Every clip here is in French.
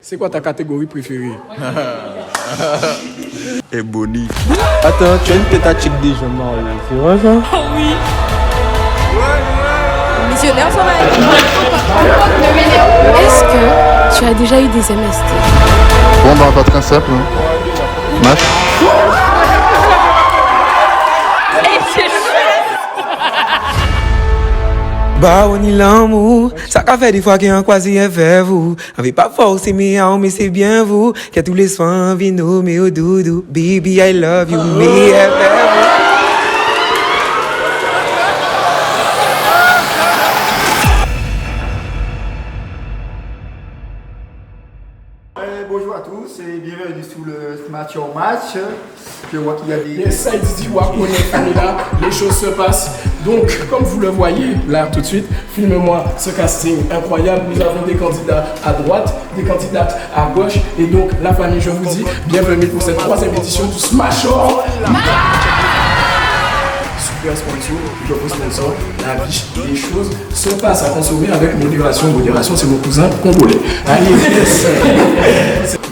C'est quoi ta catégorie préférée? Et Bonnie. Attends, tu as une tête à chic des gens mariés, c'est vrai ça? Oh oui. Missionnaire sauvage. Est-ce que tu as déjà eu des MST? Bon, bah, pas très simple. Hein. Match. Bah, on y l'amour, ça qu'a fait des fois qu'il y a un quasi vers vous. Avec pas force, mais c'est bien vous. Qui a tous les soins, vino, mais au doudou. Baby, I love you, mais vers vous. Bonjour à tous et bienvenue sur le Smash Your Match. Je vois qu'il y a des... Yes, ça dit on est là, les choses se passent. Donc, comme vous le voyez là tout de suite, filmez-moi ce casting incroyable. Nous avons des candidats à droite, des candidates à gauche. Et donc, la famille, je vous dis, bienvenue pour cette 3e édition du Smash Your Match. Super sponsor, je vous sponsor, la vie, les choses se passent à consommer avec modération. Modération, c'est mon cousin congolais. Allez, yes.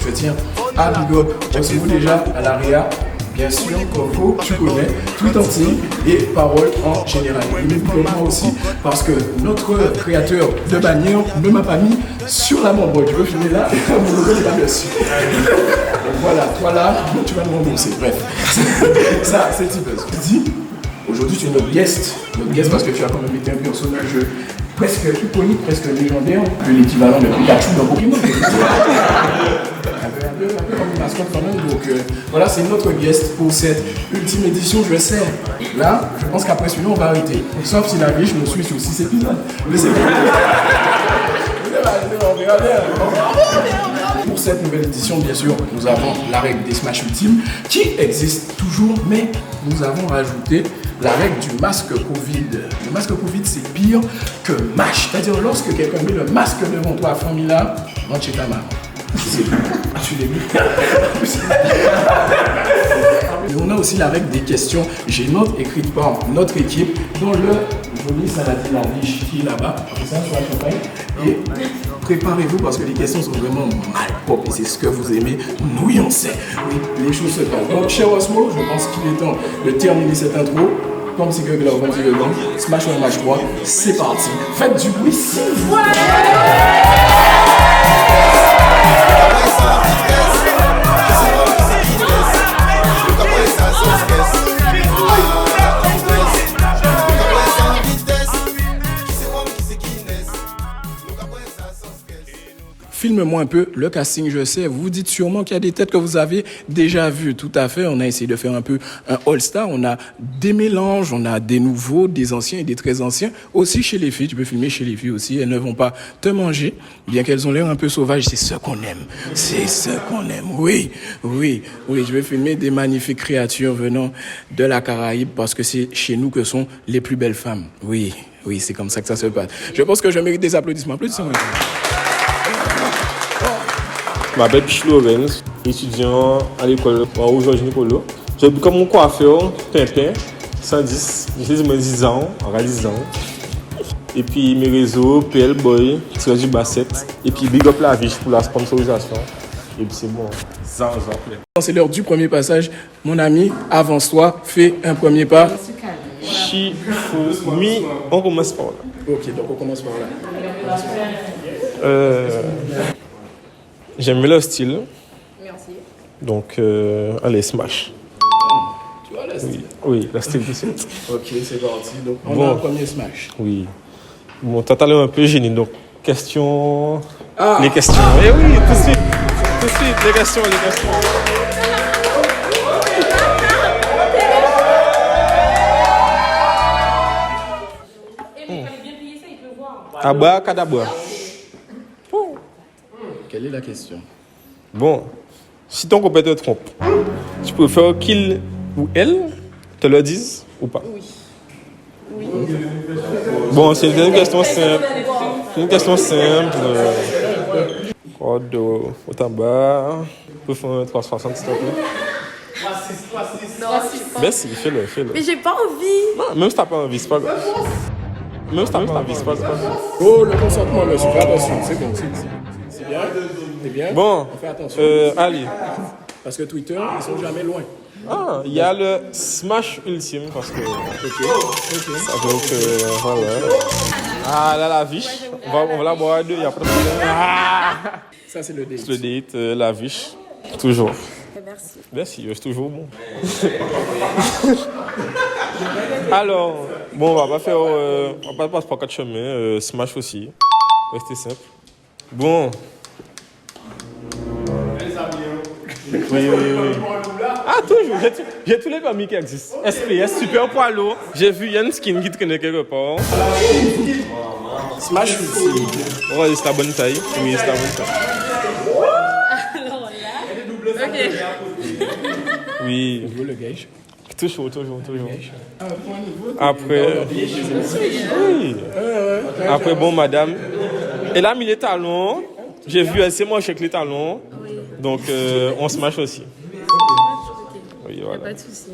Je tiens à Big Up, Osmo déjà à l'AREA, bien sûr, Coco, tu connais, Tweetanting et Parole en général. Mais Big Up moi aussi, parce que notre créateur de bannière ne m'a pas mis sur la membre. Tu veux filmer là? Mon logo n'est pas bien sûr. Donc voilà, toi là, tu vas me rembourser. Bref, ça, c'est T-Buzz. Aujourd'hui, tu es notre guest parce que tu as quand même été un personnage presque iconique, presque légendaire, que l'équivalent de Pikachu dans Pokémon. un peu comme une mascotte quand même. Donc voilà, c'est notre guest pour cette ultime édition, je sais. Là, je pense qu'après celui-là, on va arrêter. Sauf si la vie, je me suis sur 6 épisodes. Mais c'est bon. On verra bien. Pour cette nouvelle édition, bien sûr, nous avons la règle des Smash Ultimes qui existe toujours, mais nous avons rajouté la règle du masque Covid. Le masque Covid, c'est pire que MASH. C'est-à-dire, lorsque quelqu'un met le masque devant toi, Famila, rentre chez ta maman. C'est tout. Tu l'as vu. Et on a aussi la règle des questions gênantes écrites par notre équipe dans le joli Saladin Riche qui est là-bas, ça sur la champagne. Et préparez-vous parce que les questions sont vraiment mal propres et c'est ce que vous aimez. Nous, on sait. Oui, les choses se passent. Donc, cher Osmo, je pense qu'il est temps de terminer cette intro. Comme c'est que là, on va dire le gang. Smash Your Match 3, c'est parti. Faites du bruit s'il vous plaît. Filme-moi un peu le casting, je sais. Vous vous dites sûrement qu'il y a des têtes que vous avez déjà vues. Tout à fait. On a essayé de faire un peu un all-star. On a des mélanges, on a des nouveaux, des anciens et des très anciens. Aussi chez les filles, tu peux filmer chez les filles aussi. Elles ne vont pas te manger, bien qu'elles ont l'air un peu sauvages. C'est ce qu'on aime. C'est ce qu'on aime. Oui. Je vais filmer des magnifiques créatures venant de la Caraïbe parce que c'est chez nous que sont les plus belles femmes. Oui, c'est comme ça que ça se passe. Je pense que je mérite des applaudissements. Applaudissements. Je m'appelle Pichi Lorenz, étudiant à l'école au Georges Nicolo. J'ai comme mon coiffeur, Pimpin, 110, j'ai 10 ans, en 10 ans. Et puis mes réseaux, PL Boy, Tirage du Basset, et puis Big Up la Vie pour la sponsorisation. Et puis c'est bon, C'est l'heure du premier passage. Mon ami, avance-toi, fais un premier pas. Shifumi, on commence par là. Ok, donc on commence par là. J'aime leur style. Merci. Donc, allez, Smash. Tu vois le style? Oui, le style du site. Ok, c'est parti. Donc, on a un premier Smash. Oui. Bon, t'as l'air un peu gêné, donc, questions... Ah. Les questions. Eh oui, tout de suite, les questions. Abracadabra. Quelle est la question? Bon, si ton copain te trompe, tu préfères qu'il ou elle te le dise ou pas? Oui. Bon, c'est une question simple. Corde au tabac. Tu peux faire un 360 s'il te plaît? Merci, fais-le. Mais j'ai pas envie. Non, même si t'as pas envie, c'est pas grave. Oh, le consentement, monsieur, fais attention, c'est bon, c'est bien. Eh bien, Bon, on fait attention. allez. Parce que Twitter, ils sont jamais loin. Ah, il y a le smash ultime parce que. Ça veut que. Voilà. Ah, là, la viche. On va la boire à deux, il n'y a pas de problème. Ah, Ça, c'est le date. le date, la viche. Toujours. Merci. Merci, c'est toujours bon. Alors, bon, on va pas passer par 4 chemins. Smash aussi. Restez simple. Bon. Oui. Ah, toujours. J'ai tous les permis qui existent. SPS, super poids lourd. J'ai vu Yann Skin qui te connaît quelque part. Smash ultime. Oh, c'est la bonne taille. Oui, c'est la bonne taille. Ok. Oui. Vous le gage. Toujours. Après. Oui. Après, bon, madame. Elle a mis les talons. J'ai vu, elle s'est moche avec les talons. Donc, on smash aussi. Oui, voilà. Pas de souci.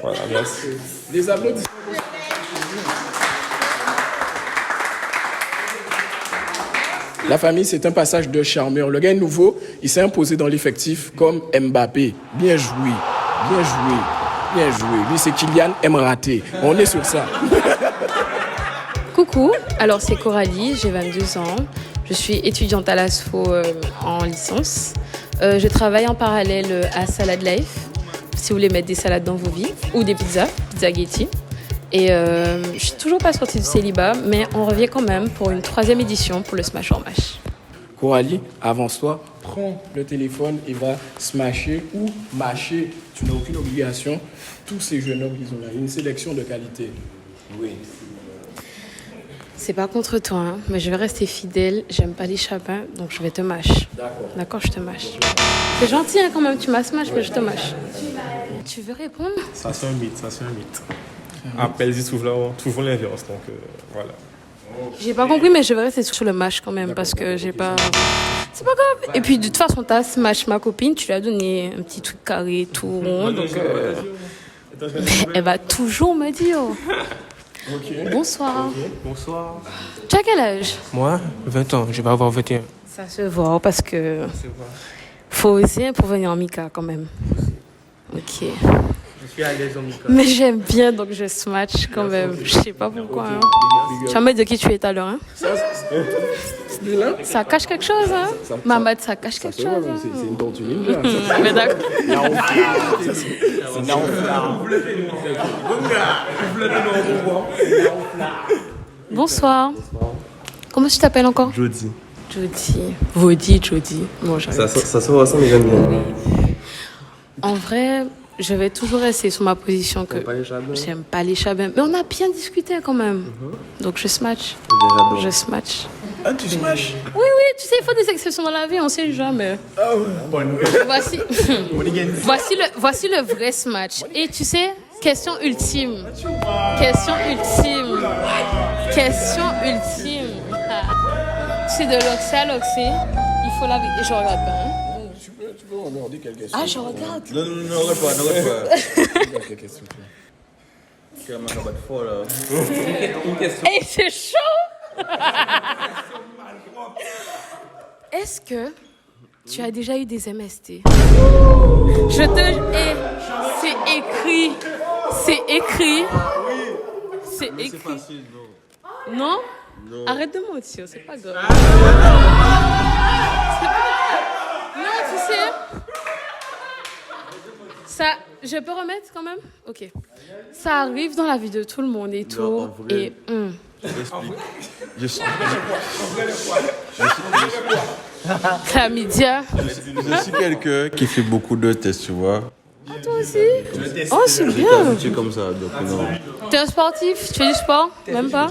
Voilà, merci. Des applaudissements. La famille, c'est un passage de charmeur. Le gars est nouveau, il s'est imposé dans l'effectif comme Mbappé. Bien joué. Lui, c'est Kylian Mraté. On est sur ça. Coucou, alors c'est Coralie, j'ai 22 ans. Je suis étudiante à l'ASFO en licence. Je travaille en parallèle à Salad Life, si vous voulez mettre des salades dans vos vies, ou des pizzas, pizza Getty. Et je suis toujours pas sortie du célibat, mais on revient quand même pour une 3e édition pour le Smash or Mash. Coralie, avance-toi, prends le téléphone et va smasher ou mâcher. Tu n'as aucune obligation. Tous ces jeunes hommes, ils ont là une sélection de qualité. Oui. C'est pas contre toi, hein, mais je vais rester fidèle. J'aime pas les chapins, donc je vais te mâche. D'accord, je te mâche. C'est gentil hein, quand même, tu m'as smash, mais je te mâche. Tu veux répondre? Ça, c'est un mythe. Appelle-y toujours l'inverse. Donc, voilà. J'ai pas compris, mais je vais rester sur le match quand même parce que j'ai pas. C'est pas grave. Et puis de toute façon, t'as smash ma copine, tu lui as donné un petit truc carré, tout rond. Donc, elle va toujours me dire. Bonsoir. Bonsoir. Tu as quel âge? Moi, 20 ans, je vais avoir 21. Ça se voit parce que. Faut oser pour venir en Mika quand même. Ok. Je suis à l'aise en Mika. Mais j'aime bien donc je smash quand même. Je sais pas pourquoi. Hein. Tu vas me dire qui tu es tout à l'heure. Hein? Ça cache quelque chose. Hein? Maman, ça cache quelque chose. Hein? C'est une tortue ninja. Mais d'accord. Bonsoir. Comment tu t'appelles encore? Jody. Jody. Bon, Ça se ressemble, mais j'aime bien. En vrai, je vais toujours rester sur ma position que j'aime pas les chabins. Mais on a bien discuté quand même. Donc je smash. Je smash. Ah, tu smash? Oui, tu sais, il faut des exceptions dans la vie, on sait jamais. Ah ouais. Bon. Voici le vrai smash. Et tu sais, question ultime. C'est de l'oxy à l'oxy. Il faut la... Je regarde pas. Hein? Tu peux regarder quelques questions. Ah, je regarde. Non, regarde pas. Quelques questions. Hey, c'est chaud. Est-ce que tu as déjà eu des MST? Je te... Hey, c'est écrit. C'est facile, non. Non? Arrête de mentir, c'est pas grave. Non, tu sais... Ça, je peux remettre quand même? Ok. Ça arrive dans la vie de tout le monde et tout. Non, en vrai. Et... Je suis Chlamydia. quelqu'un qui fait beaucoup de tests, tu vois. Ah, toi aussi? Oh, c'est bien. Tu es comme ça, donc non. T'es un sportif? Tu fais du sport? Même pas?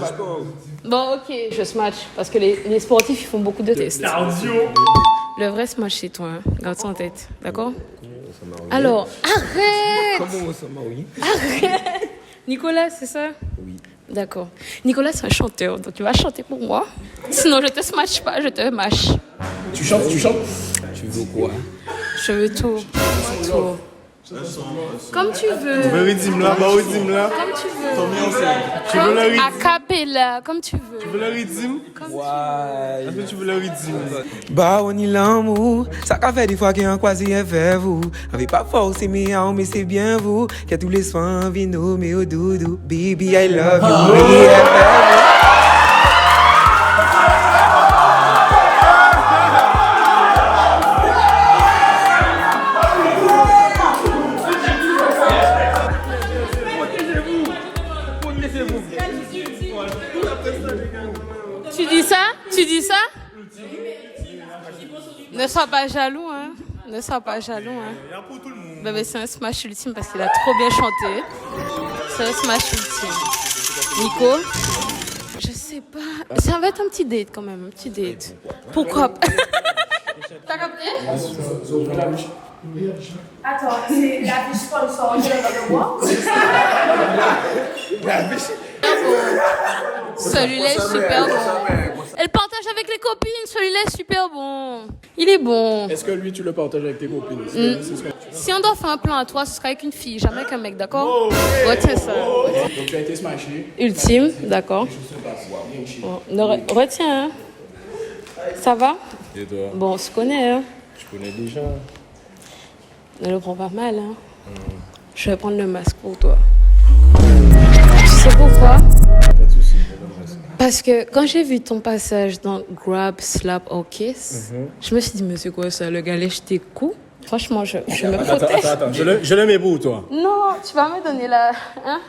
Bon, ok, je smash. Parce que les sportifs, ils font beaucoup de tests. Le vrai smash, c'est toi. Hein. Garde ça en tête. D'accord? Alors, arrête! Arrête! Nicolas, c'est ça? Oui. D'accord. Nicolas, c'est un chanteur. Donc, tu vas chanter pour moi. Sinon, je te smash pas, je te mâche. Tu chantes? Tu veux quoi? Je veux tout. Tout. Comme tu veux. Tu veux rythme là, bah rythme là. Comme tu veux. Tu veux le rythme? A cappella, comme tu veux. Tu veux le rythme? Est-ce que tu veux le rythme? Bah, on y l'amour. Ça qu'a fait des fois qu'il y a un quasi avec vous. Avec pas forcé, mais c'est bien vous. Qui a tous les soins, vino, mais au doudou. Baby, I love you, me FF. Tu dis ça? Ne sois pas jaloux, hein. Ne sois pas jaloux, hein. Bébé, c'est un smash ultime parce qu'il a trop bien chanté. C'est un smash ultime. Nico? Je sais pas. Ça va être un petit date quand même, un petit date. Pourquoi pas? T'as capté? Attends, c'est la fiche sponsor de moi? Celui-là est super bon. Elle partage avec les copines, celui-là est super bon. Il est bon. Est-ce que lui, tu le partages avec tes copines? Si on doit faire un plan à toi, ce sera avec une fille, jamais avec un mec, d'accord? Retiens ça. Donc tu as été smashé. Ultime, d'accord. Bon, retiens, hein. Ça va? Et toi? Bon, on se connaît, hein. Je connais déjà. Ne le prends pas mal, hein. Je vais prendre le masque pour toi. Tu sais pourquoi? Pas de soucis. Parce que quand j'ai vu ton passage dans Grab, Slap or Kiss, je me suis dit, mais c'est quoi ça? Le gars lèche tes coups? Franchement, je me protège. Attends. Je le mets pour toi. Non, tu vas me donner la... Hein?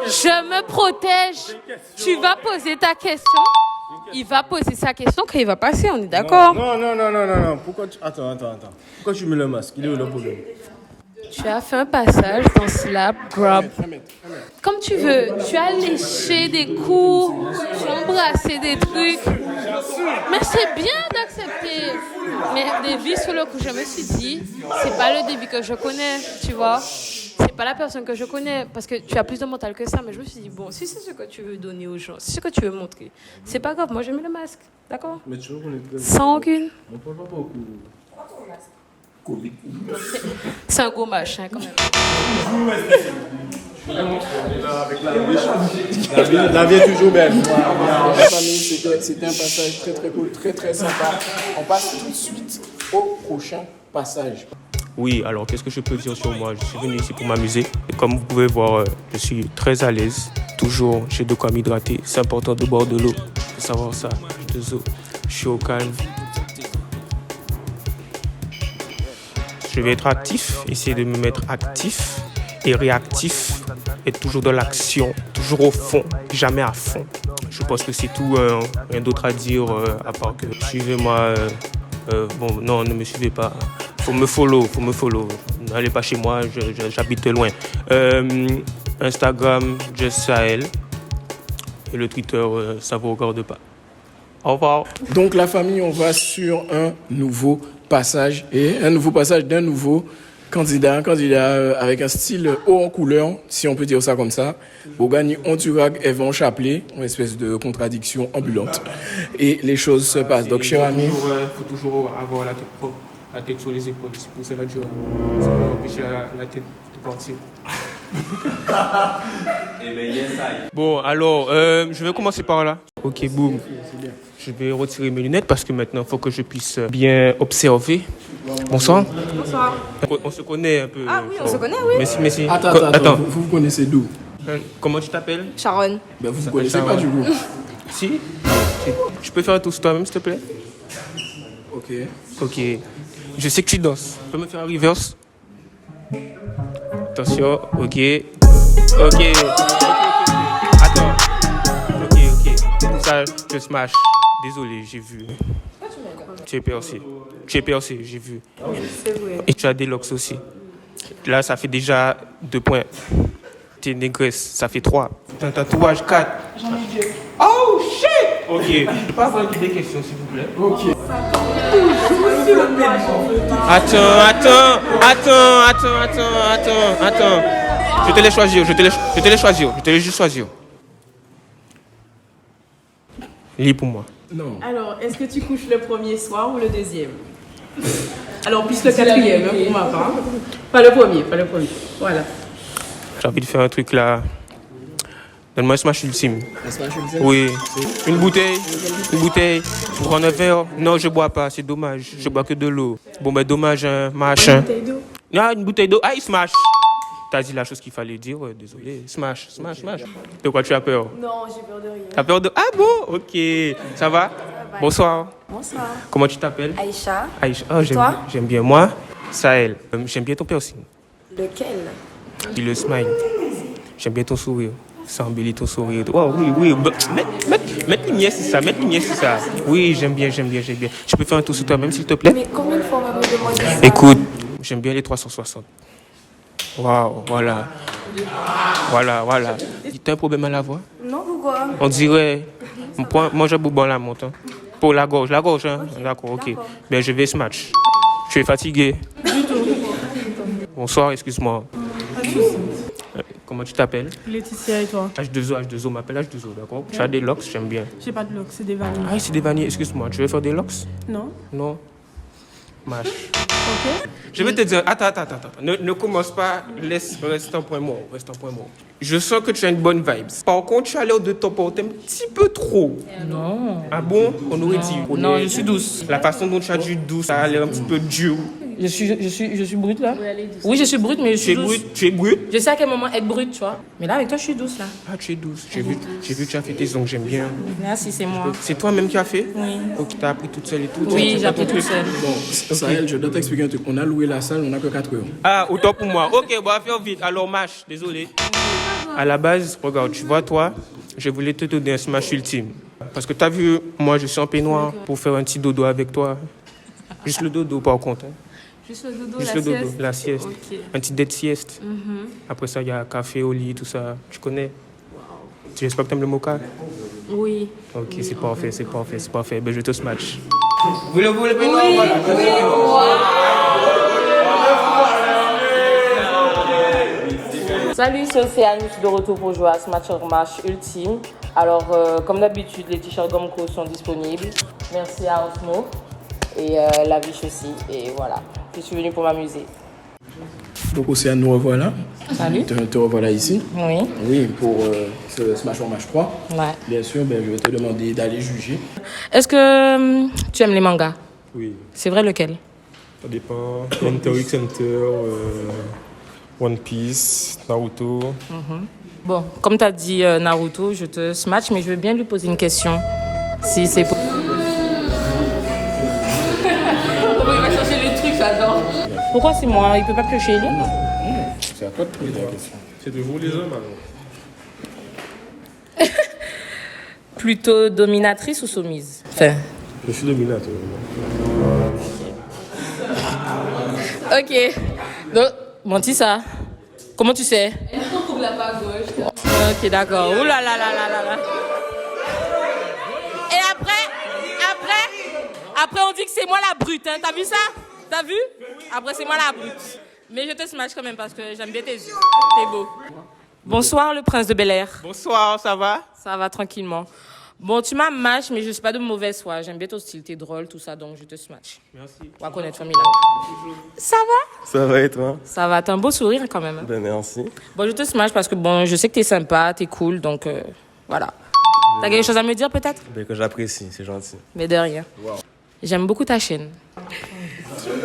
Je me protège. Tu vas poser ta question. Il va poser sa question quand il va passer, on est d'accord? Non. Pourquoi tu... Attends. Pourquoi tu mets le masque? Il est où le problème? Tu as fait un passage dans Slap, Grab. Comme tu veux. Tu as léché des coups, tu as embrassé des trucs. Mais c'est bien d'accepter. Mais David, sur le coup, je me suis dit, c'est pas le David que je connais, tu vois. C'est pas la personne que je connais, parce que tu as plus de mental que ça. Mais je me suis dit, bon, si c'est ce que tu veux donner aux gens, si c'est ce que tu veux montrer, c'est pas grave, moi je mets le masque, d'accord? Mais tu reconnais très bien. Sans aucune. On parle pas beaucoup. C'est un gros machin quand même. La vie est toujours belle. La famille, c'était un passage très cool, très sympa. On passe tout de suite au prochain passage. Oui, alors qu'est-ce que je peux dire sur moi? Je suis venu ici pour m'amuser. Et comme vous pouvez voir, je suis très à l'aise. Toujours, j'ai de quoi m'hydrater. C'est important de boire de l'eau. Il faut savoir ça. Je suis au calme. Je vais être actif, essayer de me mettre actif et réactif. Être toujours dans l'action, toujours au fond, jamais à fond. Je pense que c'est tout, rien d'autre à dire à part que suivez-moi. Bon, non, ne me suivez pas. Faut me follow. N'allez pas chez moi, j'habite loin. Instagram, Just Sahel. Et le Twitter, ça vous regarde pas. Au revoir. Donc la famille, on va sur un nouveau passage d'un nouveau candidat avec un style haut en couleur, si on peut dire ça comme ça. Bogani Onturag Evan Chapelet, une espèce de contradiction ambulante. Et les choses se passent. Donc cher ami, Il faut toujours avoir la tête propre, la tête sur les épaules. C'est pour cela que ça va empêcher la tête de partir. Bon, alors, je vais commencer par là. Ok, boum. Je vais retirer mes lunettes parce que maintenant, il faut que je puisse bien observer. Bonsoir. Bonsoir. On se connaît un peu. Ah oui, on se connaît, oui. Merci. Attends. Vous connaissez d'où? Comment tu t'appelles? Sharon. Ben, vous ne connaissez pas du coup. Si. Je peux faire un tour sur toi-même, s'il te plaît? Ok. Je sais que tu danses. Tu peux me faire un reverse? Attention. Ok. Attends. Ok. Pour ça, je smash. Désolé, j'ai vu. Tu es percé, j'ai vu. C'est vrai. Et tu as des locks aussi. Là, ça fait déjà 2 points. T'es négresse, ça fait 3. T'as un tatouage 4. J'en ai 2. Oh shit! Ok. Je peux avoir des questions, s'il vous plaît? Ok. Attends. Je te laisse choisir. Lis pour moi. Non. Alors, est-ce que tu couches le premier soir ou le deuxième? Alors, plus le quatrième, hein, pour ma part. Pas le premier. Voilà. J'ai envie de faire un truc là. Donne-moi un smash ultime. Oui. Une bouteille. Tu prends un verre. Non, je bois pas, c'est dommage. Je bois que de l'eau. Bon, ben dommage, hein, machin. Une bouteille d'eau. Ah, il smash. T'as dit la chose qu'il fallait dire, désolé. Smash. De quoi tu as peur? Non, j'ai peur de rien. T'as peur de... Ah bon, ok. Ça va? Bonsoir. Bonsoir. Comment tu t'appelles? Aïcha. Oh, Toi? j'aime bien. Moi, Sahel. J'aime bien ton piercing. Lequel? Puis le smile. J'aime bien ton sourire. Ça embellit ton sourire. Oh oui. Mettre lumière sur ça. Oui, j'aime bien. Je peux faire un tour sur toi-même, s'il te plaît? Mais combien de fois on va me demander ça? Écoute, j'aime bien les 360. Waouh, voilà. T'as un problème à la voix? Non, pourquoi? On dirait... Moi, j'ai bon la monte. Hein. Pour la gorge, hein? D'accord, ok. Bien, je vais ce match. Tu es fatigué? Du tout. Bonsoir, excuse-moi. Comment tu t'appelles? Laetitia et toi? H2O, m'appelle H2O, d'accord? Tu as des locks, j'aime bien. J'ai pas de locks, c'est des vanilles. Ah, c'est des vanilles, excuse-moi. Tu veux faire des locks? Non. Mâche. Ok. Je vais te dire, attends. Ne commence pas, reste un point mort. Je sens que tu as une bonne vibe. Par contre, tu as l'air de t'emporter un petit peu trop. Non. Ah bon? On aurait dit. Non, je suis douce. La façon dont tu as dit douce, ça a l'air un petit peu dur. Je suis brute là? Oui, je suis brute, mais je suis douce. Tu es brute? Je sais à quel moment être brute, tu vois. Mais là, avec toi, je suis douce là. Ah, tu es douce. J'ai vu que tu as fait tes ongles, j'aime bien. Merci, c'est moi. C'est toi-même qui as fait? Oui. Ok, t'as appris toute seule et tout? Oui, j'ai appris toute seule. Bon, Sahel, je dois t'expliquer un truc. On a loué la salle, on n'a que 4 heures. Ah, autant pour moi. Ok, bon, on va faire vite. Alors, mâche, désolé. À la base, regarde, tu vois, toi, je voulais te donner un smash ultime. Parce que t'as vu, moi, je suis en peignoir pour faire un petit dodo avec toi. Juste le dodo, par contre. Hein. Juste le dodo, la sieste. Okay. Un petit dead sieste. Après ça, il y a café au lit, tout ça. Tu connais? J'espère que tu aimes le mocha? Oui. Ok, c'est parfait. Ben, je te smash. Vous le voulez pas? Salut, c'est Océane, je suis de retour pour jouer à Smash or Match Ultime. Alors, comme d'habitude, les t-shirts Gomco sont disponibles. Merci à Osmo et la Viche aussi. Et voilà, je suis venue pour m'amuser. Donc Océane, nous revoilà. Salut. Te revoilà ici. Oui. Oui, pour ce Smash or Match 3. Ouais. Bien sûr, je vais te demander d'aller juger. Est-ce que tu aimes les mangas? Oui. C'est vrai, lequel? Ça dépend. Hunter x Hunter, One Piece, Naruto. Bon, comme tu as dit Naruto, je te smash, mais je veux bien lui poser une question. Si c'est pour... Il va chercher le truc, j'adore. Pourquoi c'est moi? Il peut pas piocher, lui? C'est à toi de poser la question. C'est toujours les hommes, alors. Plutôt dominatrice ou soumise? Enfin... Je suis dominateur. Ok. Donc, menti ça. Comment tu sais? On trouve la part gauche. Ok, d'accord. Ouh là là là là là là. Et après, on dit que c'est moi la brute. Hein. T'as vu ça? T'as vu? Après, c'est moi la brute. Mais je te smash quand même parce que j'aime bien tes yeux. T'es beau. Bonsoir, le prince de Bel-Air. Bonsoir, ça va? Ça va tranquillement. Bon, tu m'as match, mais je suis pas de mauvaise foi. J'aime bien ton style, t'es drôle, tout ça, donc je te smash. Merci. On va connaître famille là. Ça va? Ça va et toi? Ça va, t'as un beau sourire quand même. Hein. Ben merci. Bon, je te smash parce que bon, je sais que t'es sympa, t'es cool, donc voilà. T'as quelque chose à me dire peut-être? Ben que j'apprécie, c'est gentil. Mais de rien. Wow. J'aime beaucoup ta chaîne.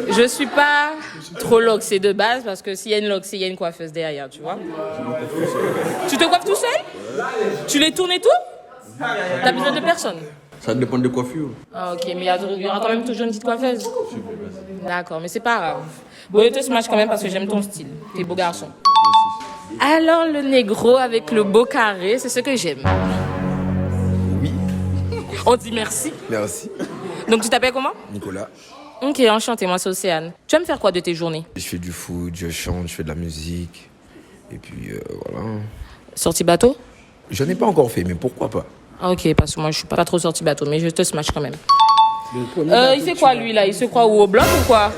Je suis pas trop loxée de base parce que s'il y a une loxée, il y a une coiffeuse derrière, tu vois. Tu te coiffes tout seul? Tu les tournes et tout? T'as besoin de personne? Ça dépend de coiffure. Ah, ok, mais il y aura quand même toujours une petite coiffeuse. D'accord, mais c'est pas grave. Bon, je te smash quand même parce que j'aime ton style. T'es beau garçon. Alors, le négro avec le beau carré, c'est ce que j'aime. Oui. On dit merci. Merci. Donc, tu t'appelles comment? Nicolas. Ok, enchanté, moi c'est Océane. Tu aimes faire quoi de tes journées? Je fais du foot, je chante, je fais de la musique. Et puis voilà. Sortie bateau? J'en ai pas encore fait, mais pourquoi pas? Ah, ok, parce que moi je suis pas trop sortie bateau, mais je te smash quand même. Il fait quoi lui là? Il se croit au blanc ou quoi?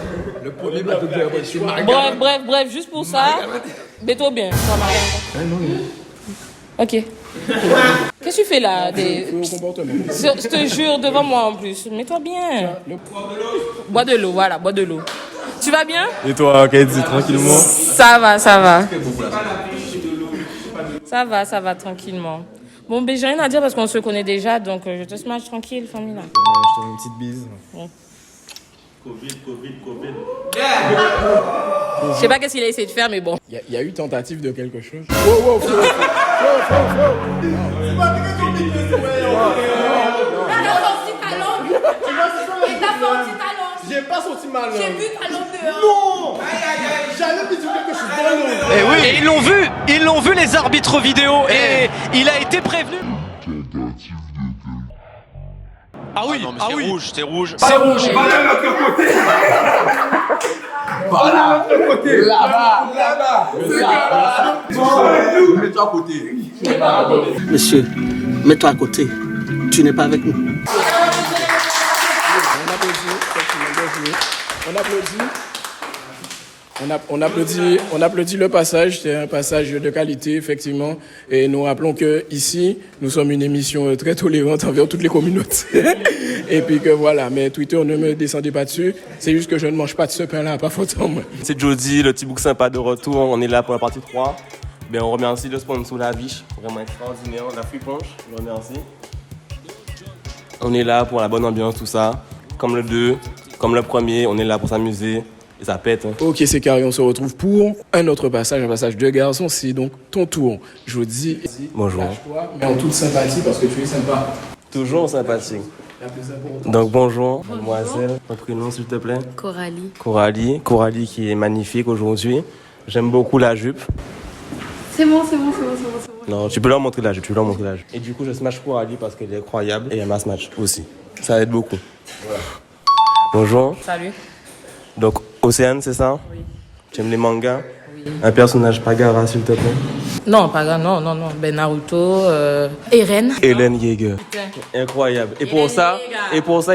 Le premier bateau que j'ai c'est Bref, juste pour ça. Béto bien. Ok. Qu'est-ce que tu fais là? Au comportement. Je te jure, devant moi en plus. Mets-toi bien. Bois de l'eau, voilà, bois de l'eau. Tu vas bien? Et toi, Katie, tranquillement? Ça va, ça va. Ça va, tranquillement. Bon, ben j'ai rien à dire parce qu'on se connaît déjà, donc je te smash tranquille, famille là. Je te fais une petite bise. Ouais. Je sais pas qu'est-ce qu'il a essayé de faire, mais bon. Il y a eu tentative de quelque chose. Wow, Flo. J'ai pas senti ma langue. J'ai vu ta langue dehors. Non. J'allais te dire quelque chose dans l'eau. Et oui, et ils l'ont vu les arbitres vidéo et il a été prévenu. Ah oui, non, mais c'est rouge, c'est rouge. C'est rouge. Voilà de l'autre côté. Voilà de l'autre côté. Là-bas. Mets-toi à côté. Monsieur, mets-toi à côté. Tu n'es pas avec nous. On applaudit le passage, c'est un passage de qualité, effectivement. Et nous rappelons que ici, nous sommes une émission très tolérante envers toutes les communautés. Et puis que voilà, mais Twitter, ne me descendez pas dessus. C'est juste que je ne mange pas de ce pain-là, pas faute en moi. C'est Jody, le petit bouc sympa de retour. On est là pour la partie 3. Ben, on remercie le sponsor La Viche, vraiment extraordinaire. La Free Punch, je remercie. On est là pour la bonne ambiance, tout ça. Comme le 2, comme le premier, on est là pour s'amuser. Et ça pète. Hein. Ok, c'est carré, on se retrouve pour un autre passage, un passage de garçon. C'est donc ton tour. Je vous dis, bonjour. Mais en toute sympathie parce que tu es sympa. Toujours sympathique. Donc bonjour, mademoiselle. Ton prénom s'il te plaît? Coralie. Coralie qui est magnifique aujourd'hui. J'aime beaucoup la jupe. C'est bon. Non, tu peux leur montrer la jupe, Et du coup, je smash Coralie parce qu'elle est incroyable. Et elle m'a smash aussi. Ça aide beaucoup. Voilà. Bonjour. Salut. Donc, Océane, c'est ça? Oui. Tu aimes les mangas? Oui. Un personnage Pagara, s'il te plaît? Non, Pagara, non. Ben Naruto, Eren. Hélène Yeager. Incroyable. Et pour ça,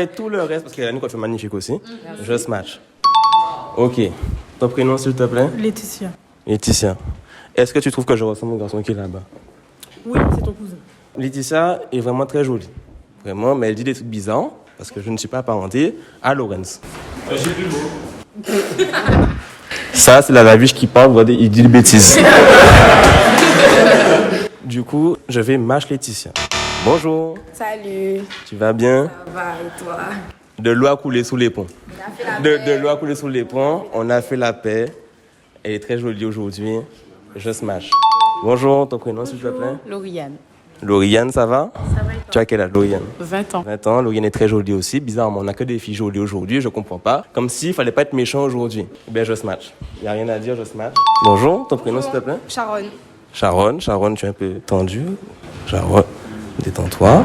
et tout le reste, parce qu'elle a une coiffure magnifique aussi, je smash. Ok. Ton prénom, s'il te plaît? Laetitia. Est-ce que tu trouves que je ressemble au garçon qui est là-bas? Oui, c'est ton cousin. Laetitia est vraiment très jolie. Vraiment, mais elle dit des trucs bizarres, parce que je ne suis pas apparenté à Lorenz. J'ai plus beau. Ça, c'est la Laviche qui parle, regardez, il dit des bêtises. Du coup, je vais match Laetitia. Bonjour. Salut. Tu vas bien? Ça va et toi? De l'eau a coulé sous les ponts. De l'eau a coulé sous les ponts, on a fait la paix. Elle est très jolie aujourd'hui. Je smash. Bonjour, ton prénom s'il te plaît? Lauriane. Lauriane, ça va? Ça va et toi? Tu as quel âge, Lauriane? 20 ans. 20 ans, Lauriane est très jolie aussi. Bizarrement, on n'a que des filles jolies aujourd'hui, je comprends pas. Comme s'il fallait pas être méchant aujourd'hui. Eh bien, je smash. Il n'y a rien à dire, je smash. Bonjour, ton prénom s'il te plaît? Sharon, tu es un peu tendue. Sharon, détends-toi.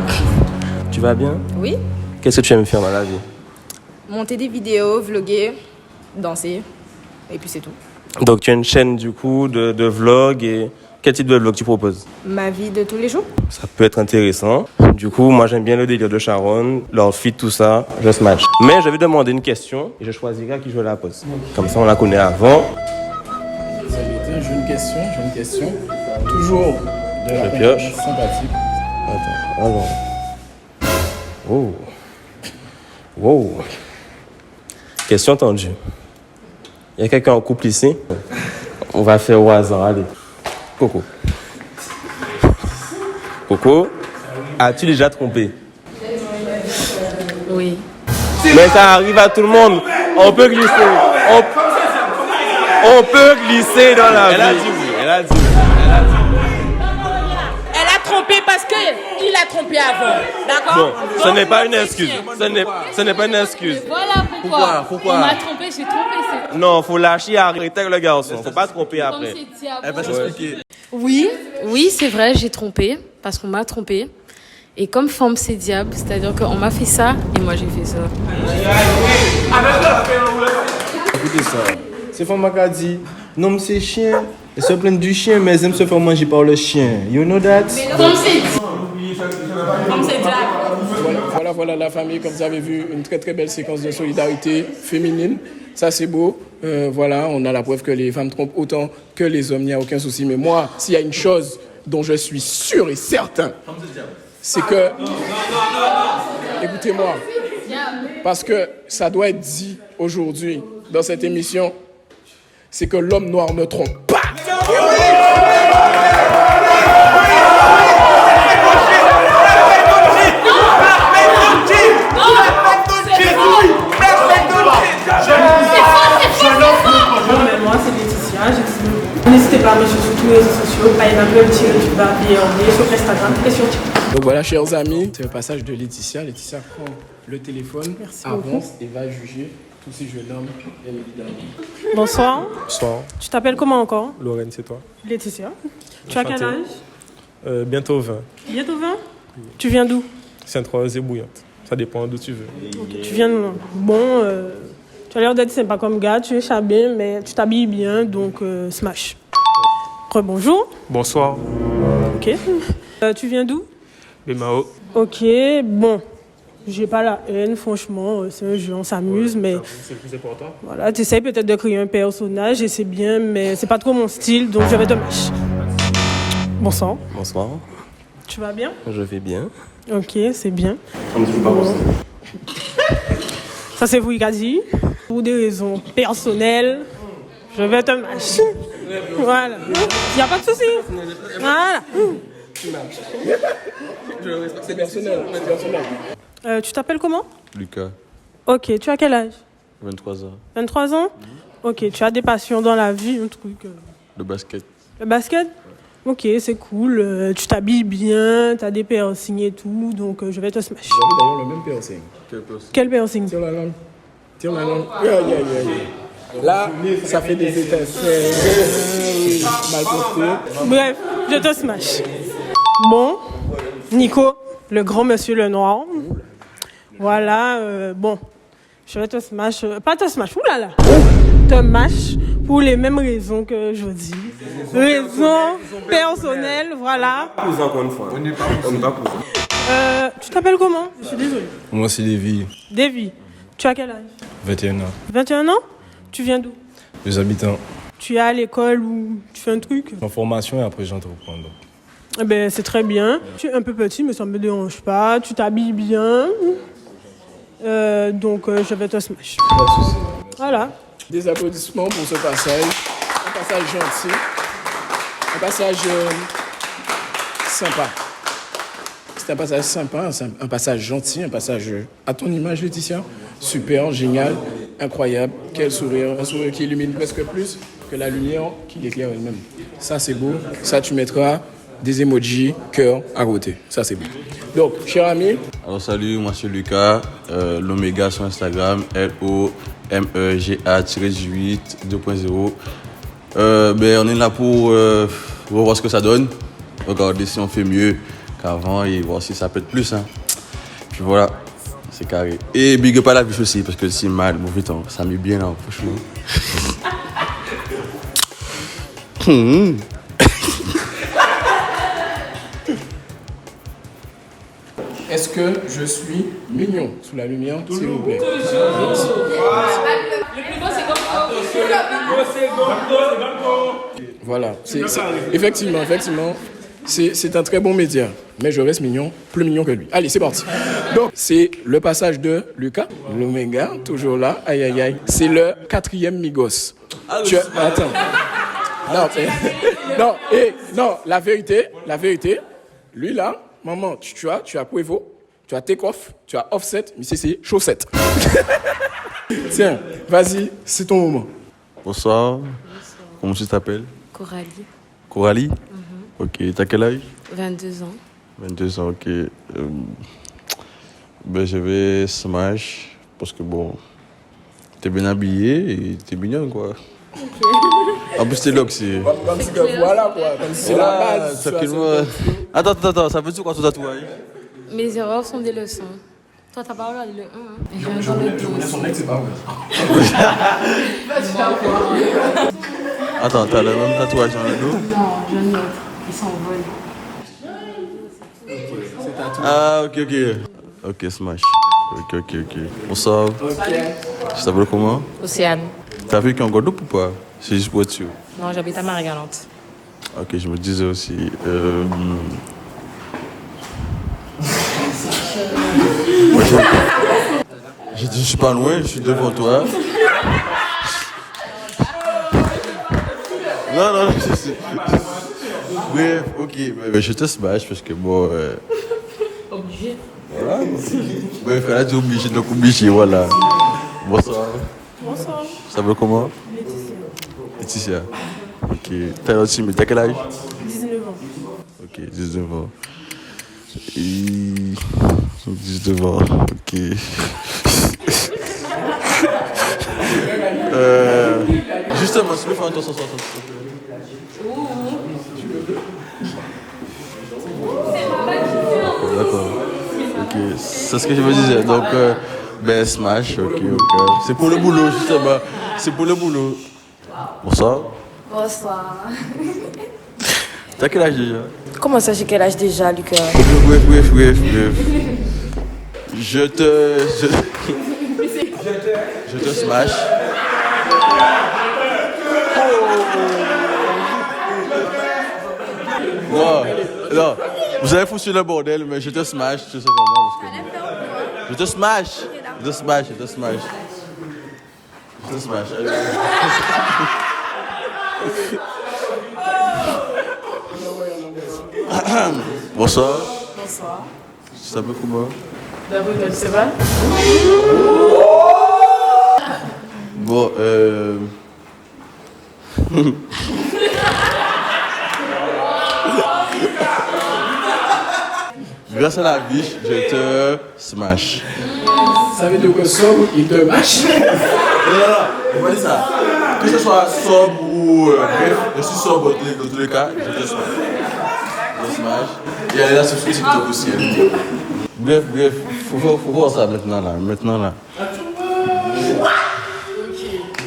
Tu vas bien? Oui. Qu'est-ce que tu aimes faire dans la vie? Monter des vidéos, vlogger, danser, et puis c'est tout. Donc, tu as une chaîne du coup de vlog et quel type de vlog tu proposes? Ma vie de tous les jours. Ça peut être intéressant. Du coup, moi j'aime bien le délire de Sharon, leur fit, tout ça, je smash. Mais je vais demander une question et je choisirai à qui je la pose. Comme ça, on la connaît avant. J'ai une question. Toujours de la pioche. Sympathique. Attends, alors. Wow. Question tendue. Il y a quelqu'un en couple ici? On va faire au hasard, allez. Coco, as-tu déjà trompé? Oui. Mais ça arrive à tout le monde. On peut glisser. On peut glisser dans la vie. Elle a dit oui. Elle a trompé parce qu'il a trompé avant. D'accord? Bon, ce n'est pas une excuse. Ce n'est pas une excuse. Voilà pourquoi. Pourquoi? On m'a trompé, j'ai trompé. C'est... Non, faut lâcher, arrêter avec le garçon. Faut pas tromper après. Elle va s'expliquer. Oui, c'est vrai, j'ai trompé parce qu'on m'a trompé. Et comme femme c'est diable, c'est-à-dire qu'on m'a fait ça et moi j'ai fait ça. Écoutez ça. C'est femme qui a dit, non, c'est chien. Elle se plaint du chien, mais elle aime se faire manger par le chien. You know that? Voilà la famille, comme vous avez vu, une très très belle séquence de solidarité féminine. Ça c'est beau. Voilà, on a la preuve que les femmes trompent autant que les hommes, il n'y a aucun souci. Mais moi, s'il y a une chose dont je suis sûr et certain, c'est que... Écoutez-moi, parce que ça doit être dit aujourd'hui dans cette émission, c'est que l'homme noir ne trompe pas. Moi, c'est Laetitia, j'ai 19 ans. N'hésitez pas à me suivre sur tous les réseaux sociaux, Pineapple-BRD, sur Instagram et sur TikTok. Donc voilà, chers amis, c'est le passage de Laetitia. Laetitia prend le téléphone, avance et va juger tous ces jeunes hommes, bien évidemment. Bonsoir. Bonsoir. Tu t'appelles comment encore? Lorraine, c'est toi? Laetitia. Tu as quel âge? Bientôt 20. Bientôt 20? Tu viens d'où? Sainte-Rose et Bouillante. Ça dépend d'où tu veux. Okay. Tu viens de... Bon, tu as l'air d'être sympa comme gars, tu es chabé, mais tu t'habilles bien, donc smash. Bonjour. Bonsoir. Ok. Tu viens d'où? Bémao. Ok, bon. J'ai pas la haine, franchement, c'est un jeu, on s'amuse, mais... C'est le plus important. Voilà, tu essayes peut-être de créer un personnage, et c'est bien, mais c'est pas trop mon style, donc je vais te match. Bonsoir. Bonsoir. Tu vas bien? Je vais bien. Ok, c'est bien. Ça, c'est vous, Ikazi. Pour des raisons personnelles, je vais te match. Voilà. Il n'y a pas de souci. Voilà. C'est personnel. Tu t'appelles comment? Lucas. Ok, tu as quel âge? 23 ans. 23 ans? Ok, tu as des passions dans la vie, un truc... Le basket. Le basket? Ok, c'est cool. Tu t'habilles bien, tu as des piercings et tout, donc je vais te smash. Vous avez d'ailleurs le même piercing. Quel piercing? Tire la langue. Tire la langue. Là, ça fait des étincelles. Mal porté. Bref, je te smash. Bon, Nico, le grand monsieur le noir. Voilà, bon, je vais te smash. Pas te smash, oulala. Te mash pour les mêmes raisons que je dis. Raisons personnelles, voilà. Encore une fois. On n'est pas tu t'appelles comment? Je suis désolée. Moi, c'est Lévi. Davy, tu as quel âge? 21 ans. 21 ans? Tu viens d'où? Les habitants. Tu es à l'école ou tu fais un truc? En formation et après j'entreprends. Eh ben, c'est très bien. Tu es un peu petit, mais ça ne me dérange pas. Tu t'habilles bien. Donc, je vais te smash. Voilà. Des applaudissements pour ce passage. Un passage gentil. Un passage sympa. C'est un passage sympa, un passage gentil, un passage à ton image, Laetitia. Super, génial, incroyable. Quel sourire, un sourire qui illumine presque plus que la lumière qui l'éclaire elle-même. Ça, c'est beau. Ça, tu mettras des emojis, cœur à côté. Ça, c'est beau. Donc, cher ami. Alors, salut, moi, c'est Lucas. L'Oméga sur Instagram, LOMEGA-18 2.0. On est là pour voir ce que ça donne. Regarder si on fait mieux qu'avant et voir si ça peut être plus. Hein. Puis voilà, c'est carré. Et big up à la biche aussi, parce que c'est mal, mauvais temps. Ça met bien là, franchement. Est-ce que je suis mignon sous la lumière, s'il vous plaît? Le plus beau, c'est comme Voilà, effectivement, c'est un très bon média. Mais je reste mignon, plus mignon que lui. Allez, c'est parti. Donc, c'est le passage de Lucas, l'Oméga, toujours là. Aïe, aïe, aïe. C'est le 4e Migos. Attends. Non, la vérité, lui là, maman, tu as Quavo, tu as Takeoff, tu as Offset, mais c'est chaussettes. Tiens, vas-y, c'est ton moment. Bonsoir. Comment tu t'appelles? Coralie. Coralie? Ok, t'as quel âge? 22 ans. 22 ans, ok. Je vais smash, parce que bon, t'es bien habillé et t'es mignon, quoi. Ok. En plus, t'es loxy. Voilà, quoi. Comme si c'est la base. Attends, ça veut dire quoi, ton tatouage? Mes erreurs sont des leçons. Toi, t'as pas regardé le 1, hein? Et je viens dans le 2 aussi. Son mec, c'est pas vrai. Attends, t'as le même tatouage dans le dos? Non, je note. Il s'envole. Ah, ok. Ok, smash. Ok. Bonsoir. Tu t'appelles comment? Océane. T'as vécu en Guadeloupe ou pas? C'est juste pour être sûr. Non, j'habite à Marie-Galante. Ok, je me disais aussi. Je suis pas loin, je suis devant toi. Non, je sais. Bref, ok, mais je te smash parce que bon. Obligé. Voilà. Bref, elle a dit obligé, donc obligé, voilà. Bonsoir. Bonsoir. Ça va comment? Laetitia. Ok. T'as quel âge? 19 ans. Ok, 19 ans. Et... 19 ans, ok. Justement, si tu veux faire un tour, D'accord. Ok, c'est ce que je me disais. Donc, ben, smash, ok. C'est pour le boulot, justement. C'est pour le boulot. Bonsoir. Bonsoir. T'as quel âge déjà? Comment ça, j'ai quel âge déjà, Lucas? Bref. Je te smash. Non, vous avez foutu le bordel, mais je te smash, tout simplement. Parce que... Je te smash. Bonsoir. Bonsoir. Ça va comment? D'abord, je ne sais pas. Bon, grâce à la biche, je te smash. Ça veut dire que sobre, il te mâche. Non, pas ça. Que ce soit sobre ou bref, je suis sobre dans tous les cas, je te smash. Je smash. Et elle est là sur TikTok aussi. Bref, faut voir ça maintenant là.